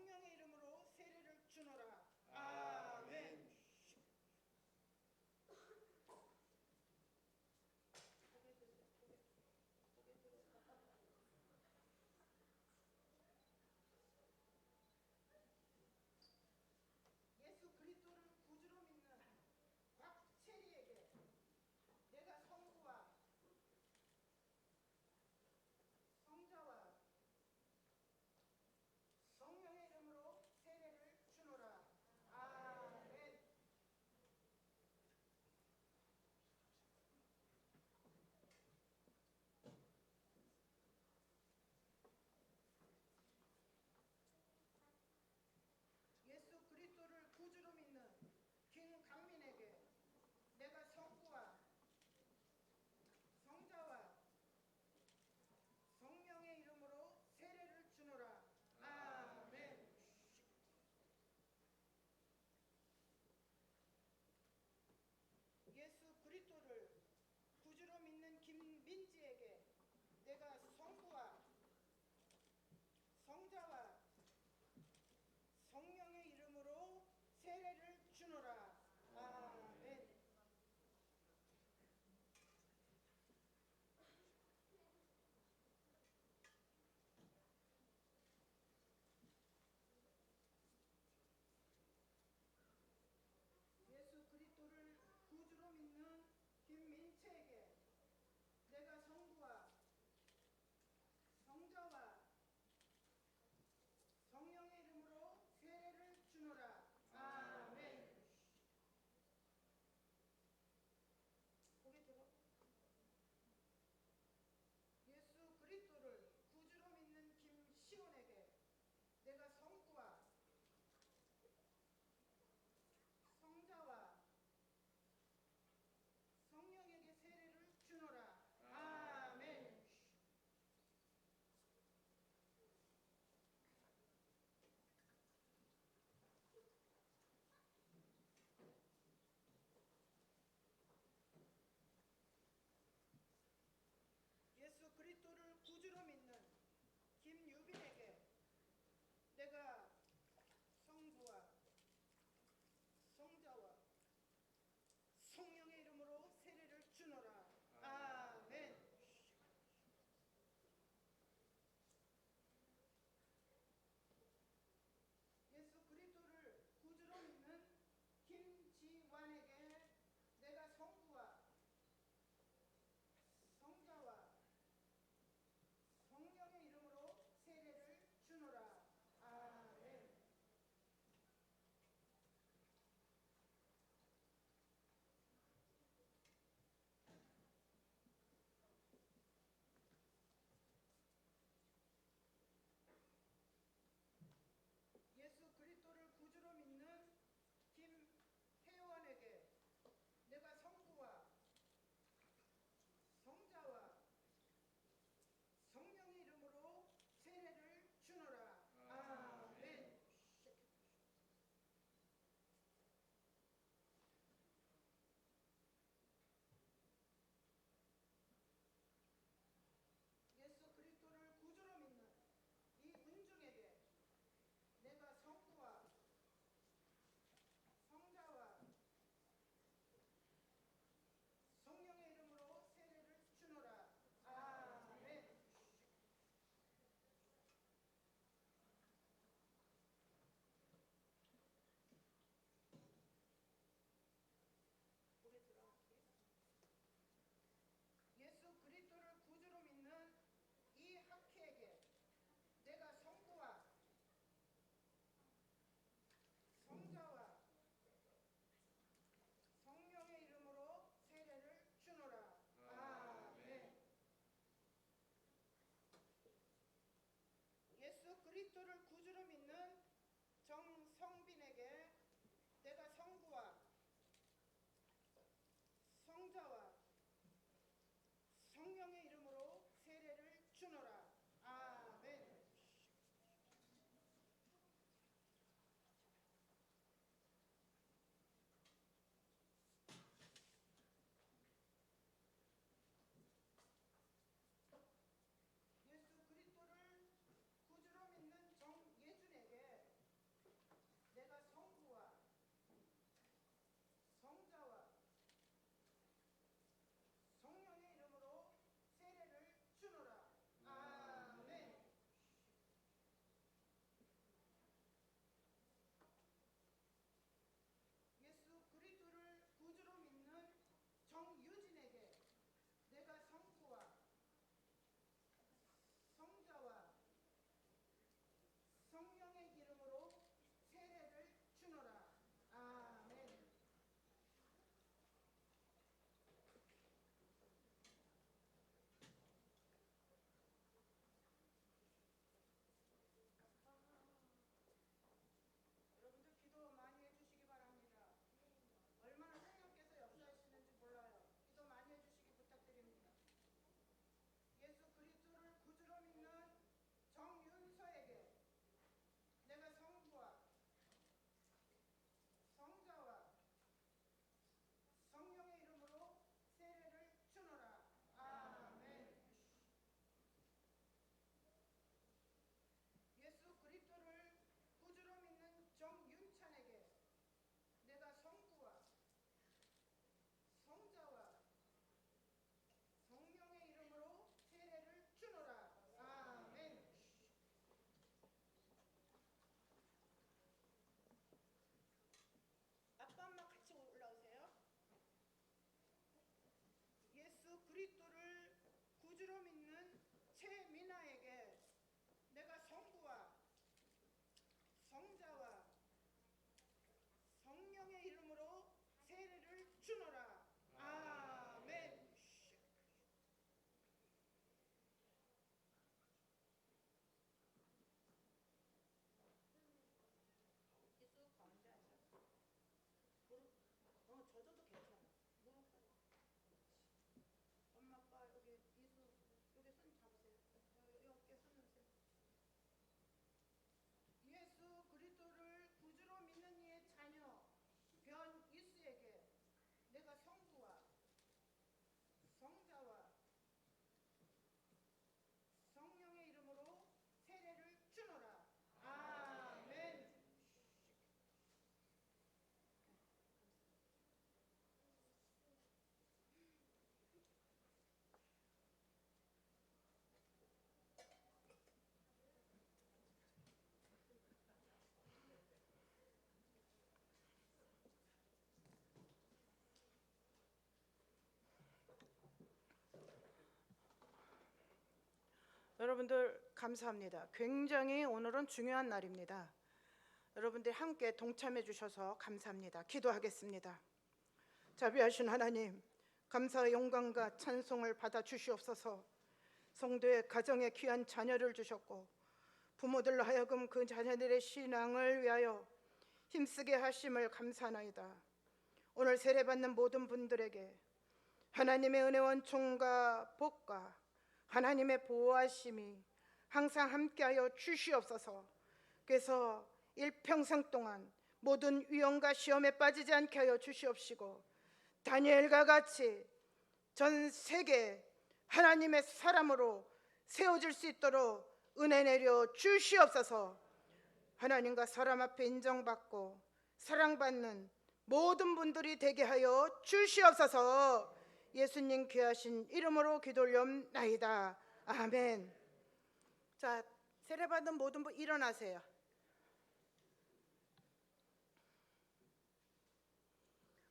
성령의 이름으로 세례를 주노라. 아멘. 예수 그리스도를 구주로 믿는 곽채리에게 내가 성부와 성자와 성령의 이름으로 세례를 주노라. 아멘. 예수 그리스도를 구주로 믿는 김강민에게 내가 성부와 성자와 성령의 이름으로 세례를 주노라. 아멘. 예수 그리스도를 구주로 믿는 김민지에게 내가 성부와 성자와 성령의 이름으로 세례를 주노라. 아멘. 예수 그리스도를 구주로 믿는 김민채에게 내가 성부와 성자와 성령의 이름으로 세례를 주노라. 아멘. 고개 들어. 예수 그리스도를 구주로 믿는 김시온에게 내가 성부와 성자와 성령에게 세례를 주노라. 아멘. 예수 그리스도를 구주로 믿는 김유빈에게 내가 성부와 성자와 성령의 이름으로 세례를 주노라. 아멘. 예수 그리스도를 구주로 믿는 김지완에게 내가 성부와 성자와 성령의 이름으로 세례를 주노라. 아멘. 예수 그리스도를 구주로 믿는 김혜원에게 내가 성부와 성자와 성령의 이름으로 세례를 주노라. 아멘. 예수 그리스도를 구주로 믿는 이은중에게 내가 성부와 성자와 성령의 이름으로 세례를 주노라. 아멘. 고개 들어갈게요. 예수 그리스도를 구주로 믿는 이학희에게 내가 성부와 성자와 성령의 이름으로 세례를 주노라. 아멘. 예수 그리스도를 구주로 믿는 정성빈에게 내가 성부와 성자와 성령의 이름으로 세례를 주노라. 아멘. 예수 그리스도를 구주로 믿는 정 최민아에게 내가 성부와 성자와 성령의 이름으로 세례를 주노라. 아멘. 젖어도 괜찮아. 엄마 아빠 여기 이수 여기 손 잡으세요. 여기 어깨 손 넣으세요. 예수 그리스도를 구주로 믿는 이의 자녀 변 이수에게 내가 성부와 성자와 성령의 이름으로 세례를 주노라. 아멘. 여러분들 감사합니다. 굉장히 오늘은 중요한 날입니다. 여러분들 함께 동참해 주셔서 감사합니다. 기도하겠습니다. 자비하신 하나님, 감사의 영광과 찬송을 받아 주시옵소서. 성도의 가정에 귀한 자녀를 주셨고 부모들로 하여금 그 자녀들의 신앙을 위하여 힘쓰게 하심을 감사하나이다. 오늘 세례받는 모든 분들에게 하나님의 은혜와 은총과 복과 하나님의 보호하심이 항상 함께하여 주시옵소서. 그래서 일평생 동안 모든 위험과 시험에 빠지지 않게 하여 주시옵시고 다니엘과 같이 전 세계 하나님의 사람으로 세워질 수 있도록 은혜 내려 주시옵소서. 하나님과 사람 앞에 인정받고 사랑받는 모든 분들이 되게 하여 주시옵소서. 예수님 귀하신 이름으로 기도 올려옵나이다. 아멘. 자, 세례받은 모든 분 일어나세요.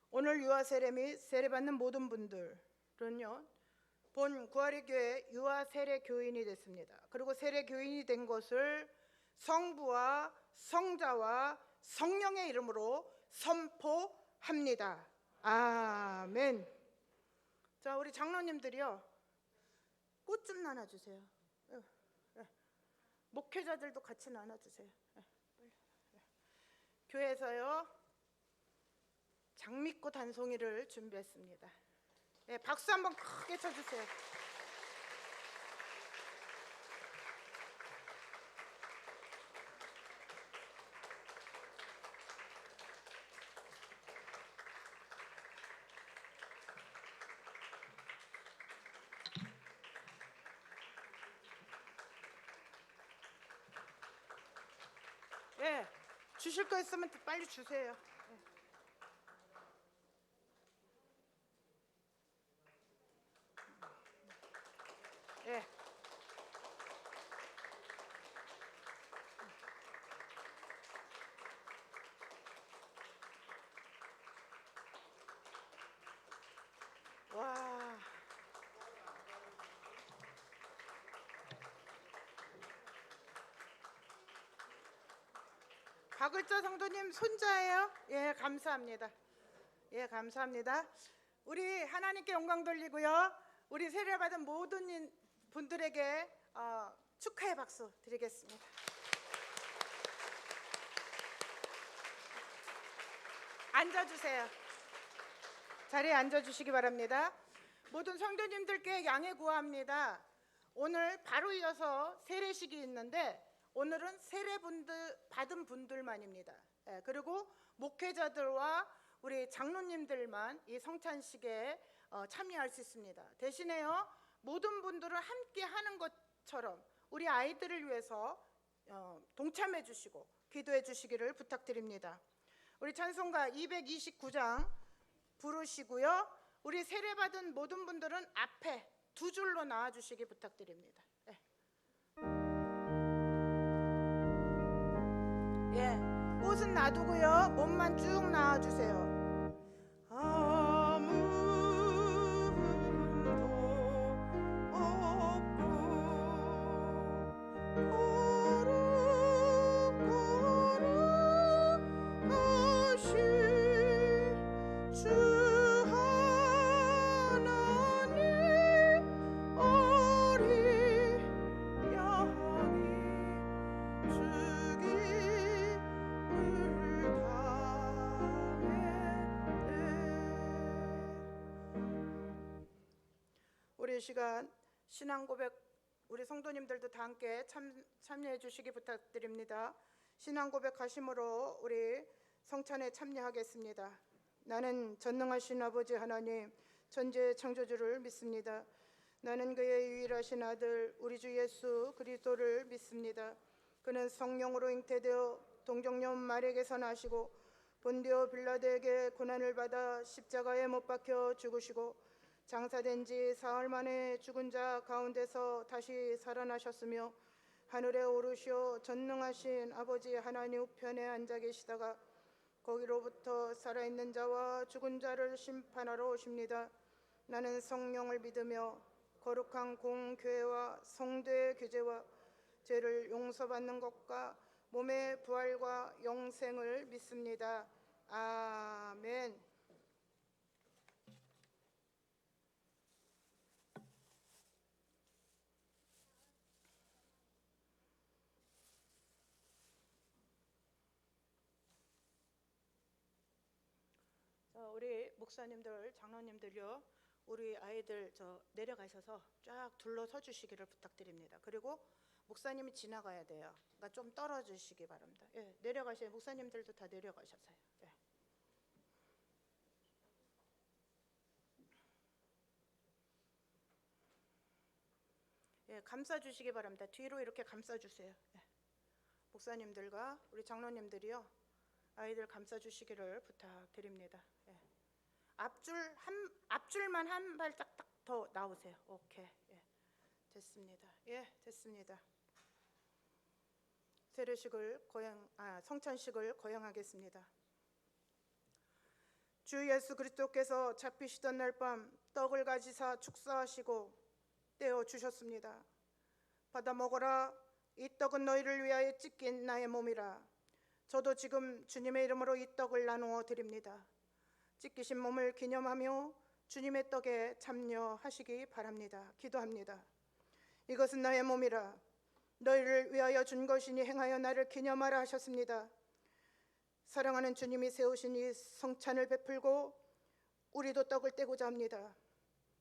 오늘 유아 세례 및 세례받는 모든 분들은요 본 구하리 교회 유아 세례 교인이 됐습니다. 그리고 세례 교인이 된 것을 성부와 성자와 성령의 이름으로 선포합니다. 아멘. 자, 우리 장로님들이요 꽃 좀 나눠주세요. 목회자들도 같이 나눠주세요. 교회에서요 장미꽃 한 송이를 준비했습니다. 박수 한번 크게 쳐주세요. 주실 거 있으면 빨리 주세요. 예. 와. 박을자 성도님 손자예요? 예, 감사합니다. 예, 감사합니다. 우리 하나님께 영광 돌리고요. 우리 세례받은 모든 분들에게 축하의 박수 드리겠습니다. 앉아주세요. 자리에 앉아주시기 바랍니다. 모든 성도님들께 양해 구합니다. 오늘 바로 이어서 세례식이 있는데 오늘은 세례 받은 분들만입니다. 그리고 목회자들과 우리 장로님들만 이 성찬식에 참여할 수 있습니다. 대신에요 모든 분들은 함께 하는 것처럼 우리 아이들을 위해서 동참해 주시고 기도해 주시기를 부탁드립니다. 우리 찬송가 229장 부르시고요. 우리 세례받은 모든 분들은 앞에 두 줄로 나와 주시기 부탁드립니다. 예, 꽃은 놔두고요. 몸만 쭉 나와 주세요. 아무도 없고 시간 신앙 고백 우리 성도님들도 다 함께 참여해 주시기 부탁드립니다. 신앙 고백하심으로 우리 성찬에 참여하겠습니다. 나는 전능하신 아버지 하나님 천지의 창조주를 믿습니다. 나는 그의 유일하신 아들 우리 주 예수 그리스도를 믿습니다. 그는 성령으로 잉태되어 동정녀 마리아에게서 나시고 본디오 빌라도에게 고난을 받아 십자가에 못 박혀 죽으시고 장사된 지 사흘 만에 죽은 자 가운데서 다시 살아나셨으며 하늘에 오르시어 전능하신 아버지 하나님 우편에 앉아 계시다가 거기로부터 살아있는 자와 죽은 자를 심판하러 오십니다. 나는 성령을 믿으며 거룩한 공교회와 성도의 규제와 죄를 용서받는 것과 몸의 부활과 영생을 믿습니다. 아멘. 우리 목사님들, 장로님들요, 우리 아이들 내려가셔서 쫙 둘러서 주시기를 부탁드립니다. 그리고 목사님이 지나가야 돼요. 그러니까 좀 떨어지시기 바랍니다. 예, 내려가셔야 목사님들도 다 내려가셔서요. 예. 예, 감싸 주시기 바랍니다. 뒤로 이렇게 감싸 주세요. 예. 목사님들과 우리 장로님들이요, 아이들 감싸 주시기를 부탁드립니다. 예. 앞줄만 한 발짝 딱 더 나오세요. 오케이. 예. 됐습니다. 예, 됐습니다. 세례식을 성찬식을 거행하겠습니다. 주 예수 그리스도께서 잡히시던 날 밤 떡을 가지사 축사하시고 떼어 주셨습니다. 받아 먹어라. 이 떡은 너희를 위하여 찢긴 나의 몸이라. 저도 지금 주님의 이름으로 이 떡을 나누어 드립니다. 찢기신 몸을 기념하며 주님의 떡에 참여하시기 바랍니다. 기도합니다. 이것은 나의 몸이라. 너희를 위하여 준 것이니 행하여 나를 기념하라 하셨습니다. 사랑하는 주님이 세우신 이 성찬을 베풀고 우리도 떡을 떼고자 합니다.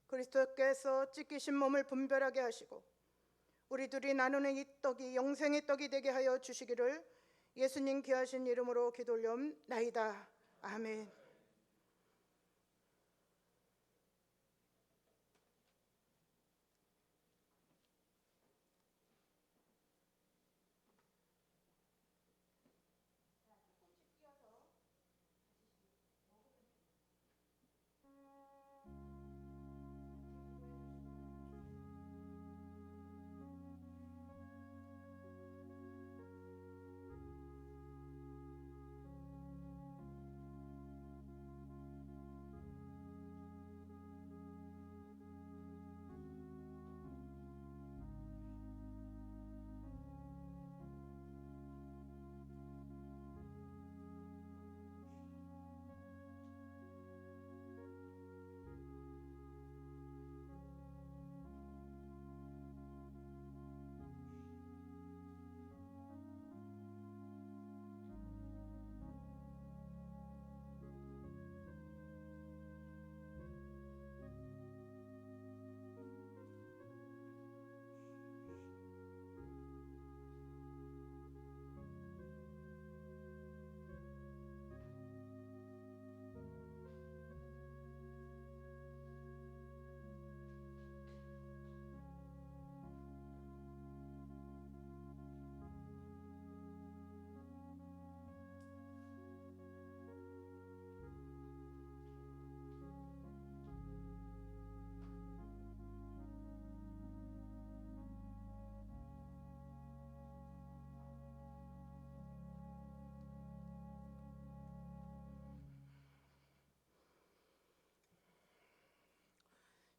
그리스도께서 찢기신 몸을 분별하게 하시고 우리 둘이 나누는 이 떡이 영생의 떡이 되게 하여 주시기를 예수님 귀하신 이름으로 기도 올려옵나이다. 아멘.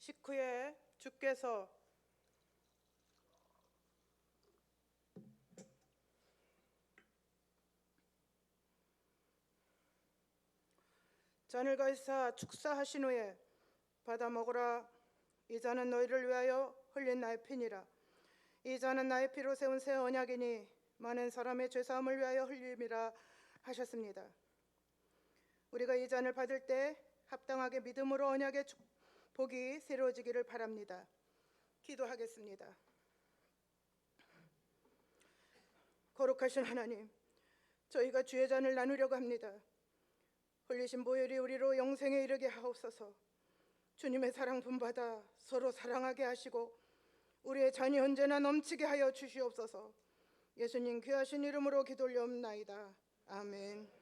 식후에 주께서 잔을 가지사 축사하신 후에 받아 먹으라. 이 잔은 너희를 위하여 흘린 나의 피니라. 이 잔은 나의 피로 세운 새 언약이니 많은 사람의 죄사함을 위하여 흘림이라 하셨습니다. 우리가 이 잔을 받을 때 합당하게 믿음으로 언약의 복이 새로워지기를 바랍니다. 기도하겠습니다. 거룩하신 하나님, 저희가 주의 잔을 나누려고 합니다. 흘리신 보혈이 우리로 영생에 이르게 하옵소서. 주님의 사랑 분받아 서로 사랑하게 하시고 우리의 잔이 언제나 넘치게 하여 주시옵소서. 예수님 귀하신 이름으로 기도 올려옵나이다. 아멘.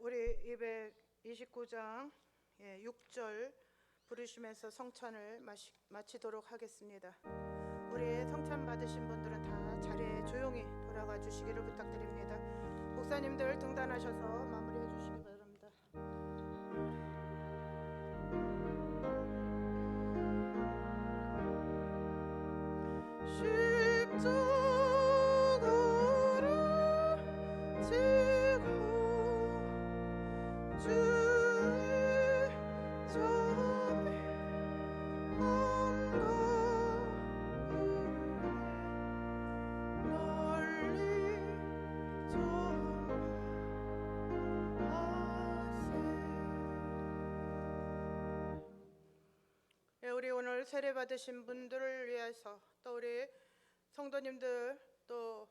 우리 229장 6절 부르시면서 성찬을 마치도록 하겠습니다. 우리 성찬 받으신 분들은 다 자리에 조용히 돌아가 주시기를 부탁드립니다. 목사님들 등단하셔서 마무리해 주시기 바랍니다. 널리 좀 오늘 세례 받으신 분들을 위해서 또 우리 성도님들 또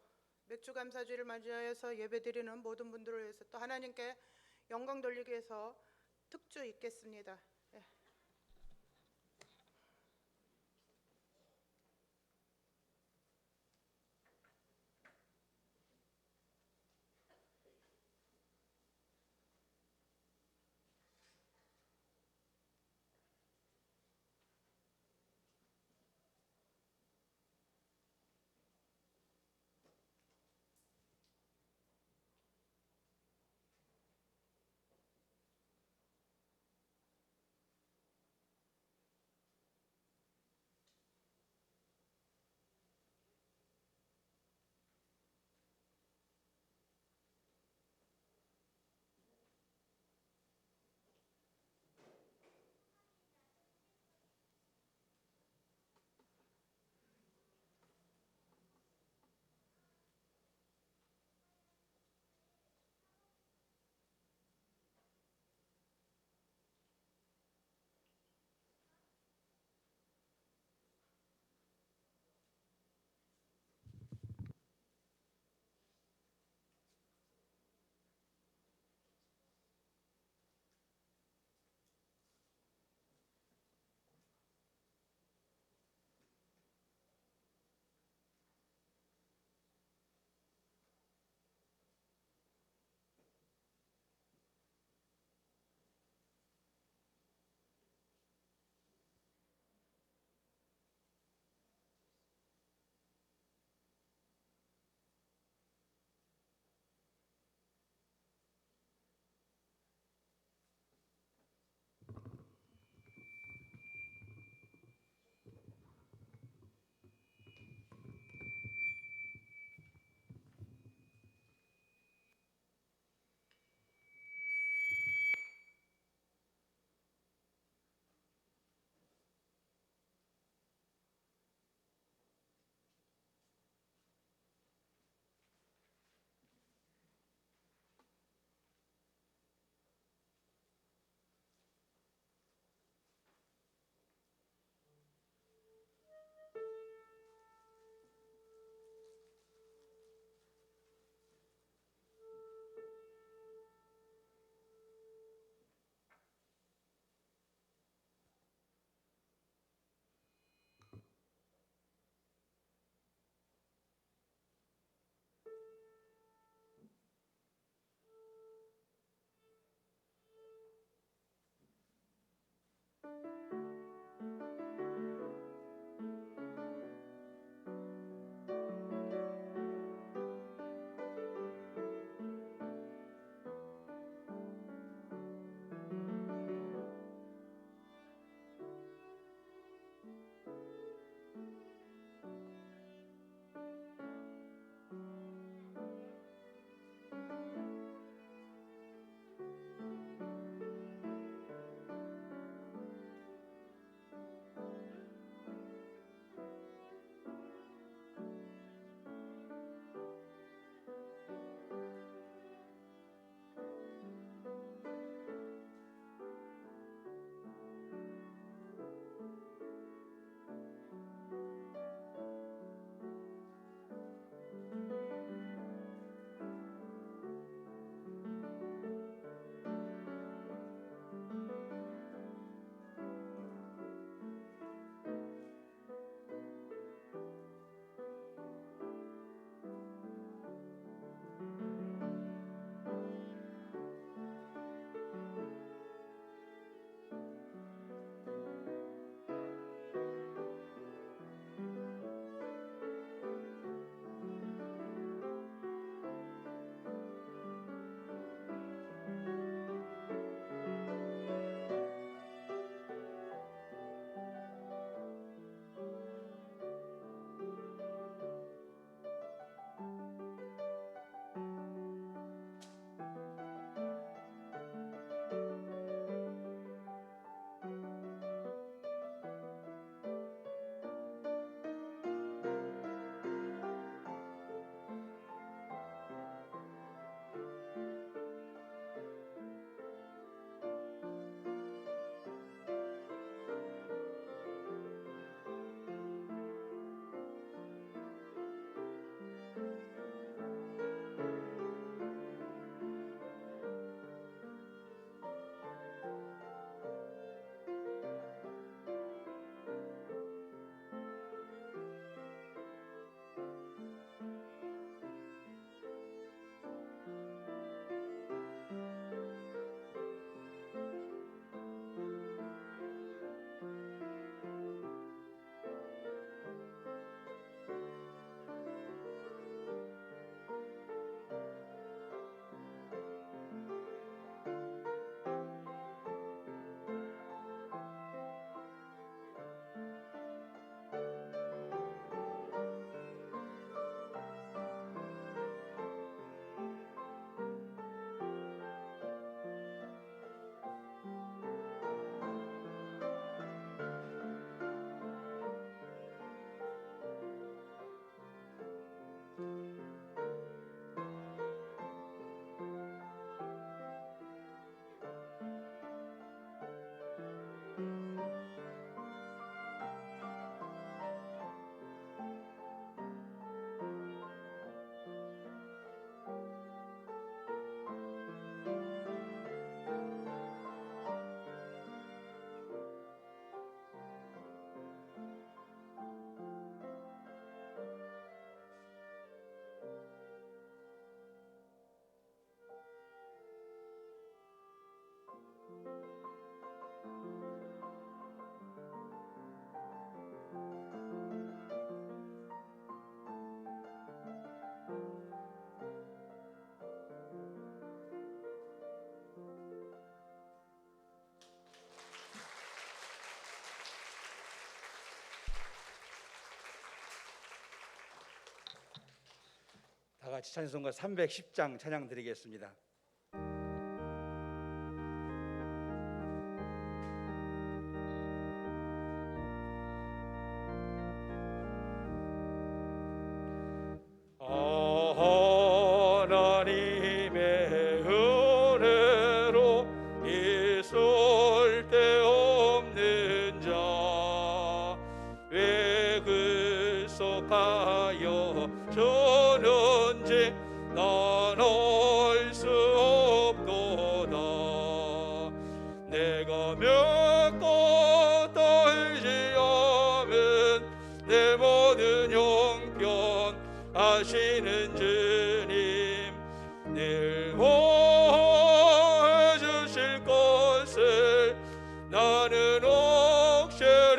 맥주 감사주의를 맞이하여서 예배드리는 모든 분들을 위해서 또 하나님께 영광 돌리기 위해서 특주 있겠습니다. 예. 같이 찬송가 310장 찬양 드리겠습니다. 하나님의 은혜로 있을 데 없는 자 왜 글속하여 저는지 난 알 수 없도다. 내가 몇 떨지 않은 내 모든 형편 하시는 주님 늘 보호해 주실 것을 나는 억제려하는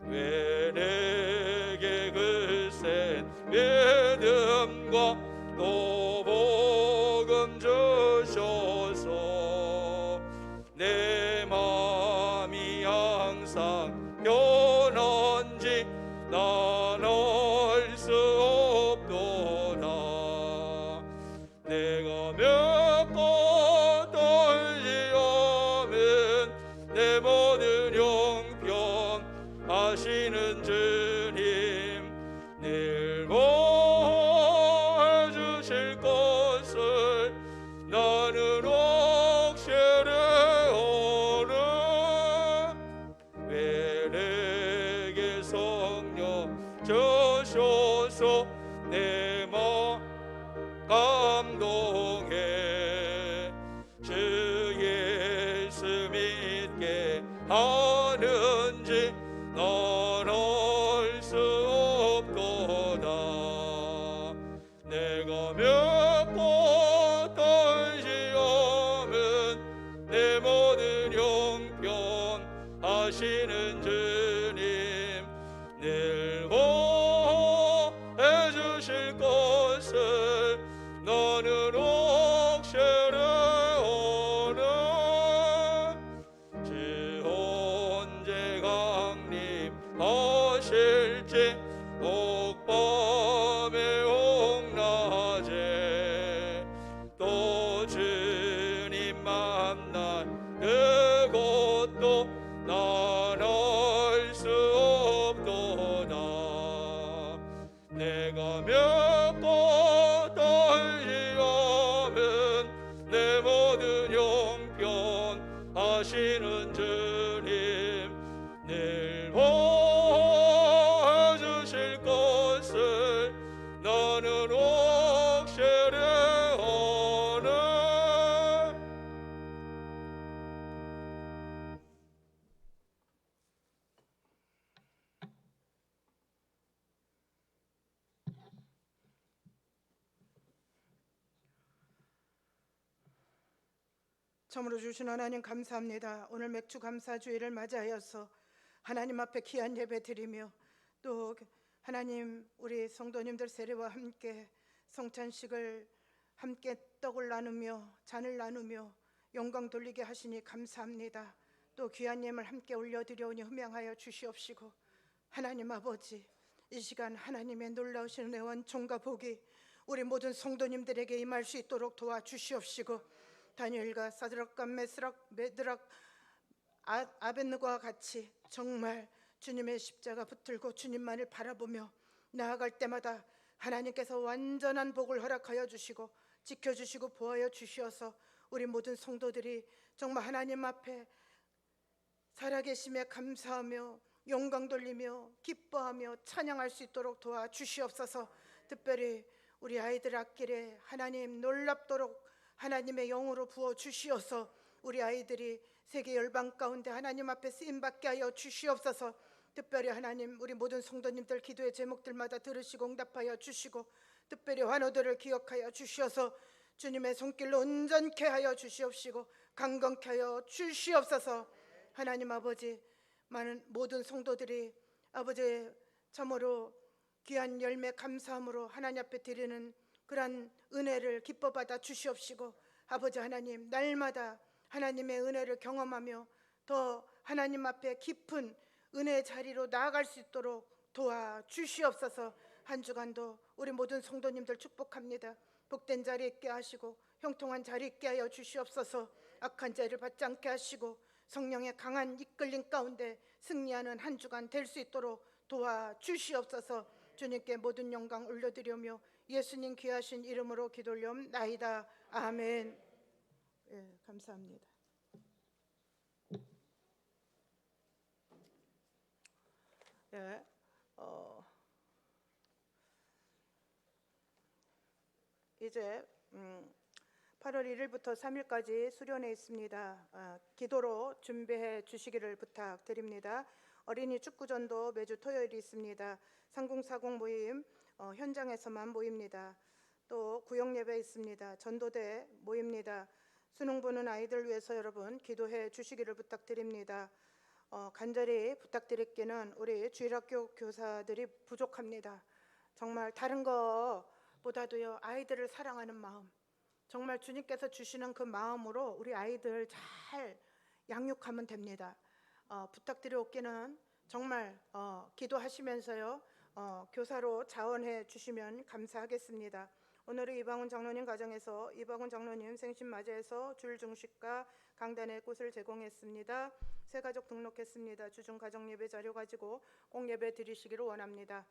왜 내게 그 센 믿음과 또 복음 주셔서 내 마음이 항상 변한지 난 알 수 없도다. 내가 몇 떨지 않은 내 모든 형편 하시는 주님 늘 보호해 주실 것을 나는 억제려하는 왜 내게 성령 주셔서 내 마음 감동해 주 예수 믿게 하는지 난 알 수 없도다. 내가 몇 떨지 않은 내 모든 형편 하시는 주님 늘 보호해 주실 것을 나는 억제려하는 주 언제 강림하실지 옥밤에 옥낮에 또 주님 만날 그것도 난 알 수 없도다. 내가 몇 떨지 않은 내 모든 형편 하시는 주님 늘 보호해 주실 것을 나는 억제려하는 참으로 주신 하나님 감사합니다. 오늘 맥주 감사주의를 맞이하여서 하나님 앞에 귀한 예배 드리며 또 하나님 우리 성도님들 세례와 함께 성찬식을 함께 떡을 나누며 잔을 나누며 영광 돌리게 하시니 감사합니다. 또 귀한 예물 함께 올려드려오니 흠양하여 주시옵시고 하나님 아버지 이 시간 하나님의 놀라우신 은혜와 은총과 복이 우리 모든 성도님들에게 임할 수 있도록 도와주시옵시고 다니엘과 사드락과 메드락 아벳느고와 같이 정말 주님의 십자가 붙들고 주님만을 바라보며 나아갈 때마다 하나님께서 완전한 복을 허락하여 주시고 지켜주시고 보호하여 주시어서 우리 모든 성도들이 정말 하나님 앞에 살아계심에 감사하며 영광 돌리며 기뻐하며 찬양할 수 있도록 도와주시옵소서. 특별히 우리 아이들 앞길에 하나님 놀랍도록 하나님의 영으로 부어 주시어서 우리 아이들이 세계 열방 가운데 하나님 앞에 쓰임받게 하여 주시옵소서. 특별히 하나님 우리 모든 성도님들 기도의 제목들마다 들으시고 응답하여 주시고 특별히 환우들을 기억하여 주시어서 주님의 손길로 온전케 하여 주시옵시고 강건케 하여 주시옵소서. 하나님 아버지 많은 모든 성도들이 아버지 참으로 귀한 열매 감사함으로 하나님 앞에 드리는 그러한 은혜를 기뻐 받아 주시옵시고 아버지 하나님 날마다 하나님의 은혜를 경험하며 더 하나님 앞에 깊은 은혜의 자리로 나아갈 수 있도록 도와주시옵소서. 한 주간도 우리 모든 성도님들 축복합니다. 복된 자리 있게 하시고 형통한 자리 있게 하여 주시옵소서. 악한 자를 받지 않게 하시고 성령의 강한 이끌림 가운데 승리하는 한 주간 될 수 있도록 도와주시옵소서. 주님께 모든 영광 올려드리며 예수님 귀하신 이름으로 기도올리옵나이다. 아멘. 예, 감사합니다. 예, 이제 8월 1일부터 3일까지 수련회 있습니다. 기도로 준비해 주시기를 부탁드립니다. 어린이 축구전도 매주 토요일이 있습니다. 3040 모임 현장에서만 모입니다. 또 구역예배 있습니다. 전도대 모입니다. 수능 보는 아이들 위해서 여러분 기도해 주시기를 부탁드립니다. 간절히 부탁드리기는 우리 주일학교 교사들이 부족합니다. 정말 다른 거보다도요, 아이들을 사랑하는 마음, 정말 주님께서 주시는 그 마음으로 우리 아이들 잘 양육하면 됩니다. 부탁드려오기는 정말 기도하시면서요, 교사로 자원해 주시면 감사하겠습니다. 오늘은 이방훈 장로님 가정에서 이방훈 장로님 생신 맞이해서 줄 중식과 강단의 꽃을 제공했습니다. 새 가족 등록했습니다. 주중 가정 예배 자료 가지고 꼭 예배 드리시기를 원합니다.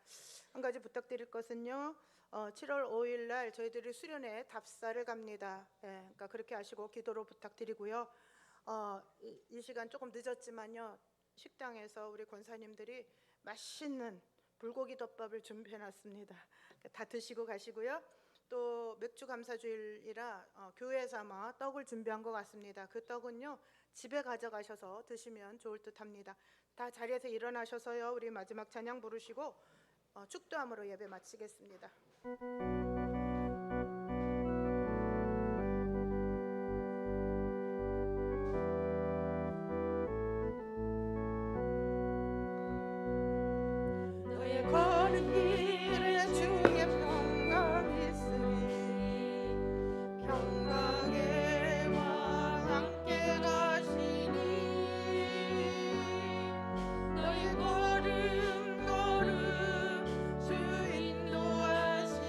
한 가지 부탁드릴 것은요, 7월 5일 날 저희들이 수련회 답사를 갑니다. 그러니까 그렇게 하시고 기도로 부탁드리고요. 이 시간 조금 늦었지만요, 식당에서 우리 권사님들이 맛있는 불고기 덮밥을 준비해놨습니다. 다 드시고 가시고요. 또 맥주 감사주일이라 교회에서 아마 떡을 준비한 것 같습니다. 그 떡은요, 집에 가져가셔서 드시면 좋을 듯합니다. 다 자리에서 일어나셔서요, 우리 마지막 찬양 부르시고 축도함으로 예배 마치겠습니다. 너의 거는 길에 주의 평강 있으리 평강의 왕 함께 가시니 너의 걸음 걸음 주 인도하시리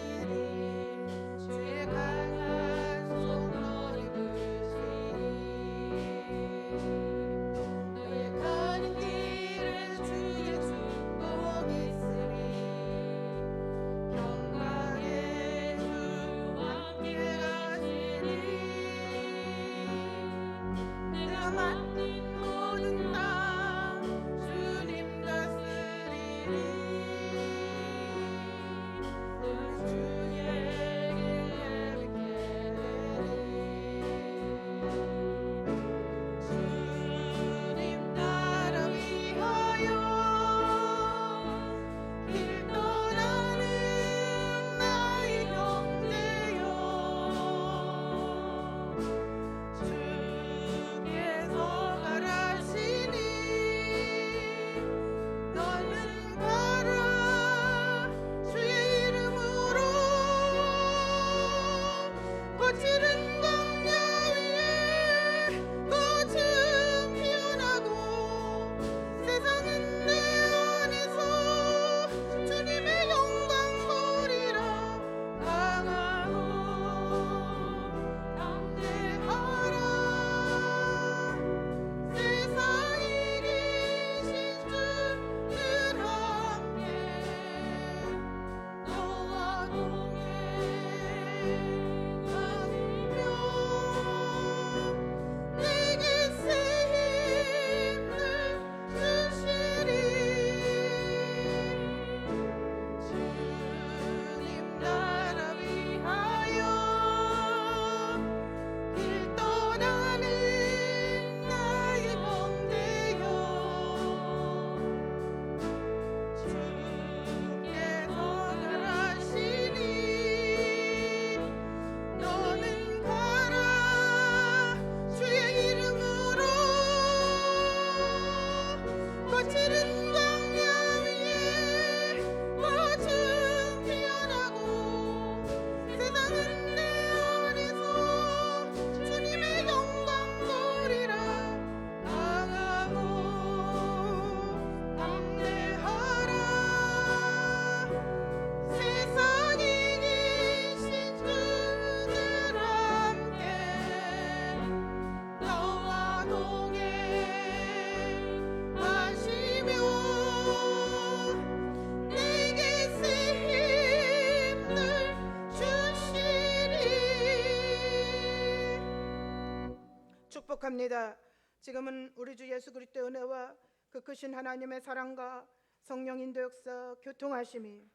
기도합니다. 지금은 우리 주 예수 그리스도의 은혜와 그 크신 하나님의 사랑과 성령 인도 역사 교통하심이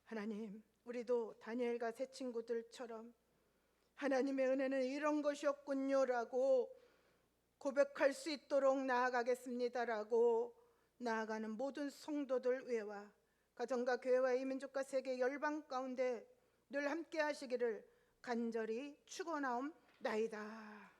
하나님, 우리도 다니엘과 새 친구들처럼 하나님의 은혜는 이런 것이었군요라고 고백할 수 있도록 나아가겠습니다라고 나아가는 모든 성도들 외와 가정과 교회와 이 민족과 세계 열방 가운데 늘 함께 하시기를 간절히 축원하옵나이다.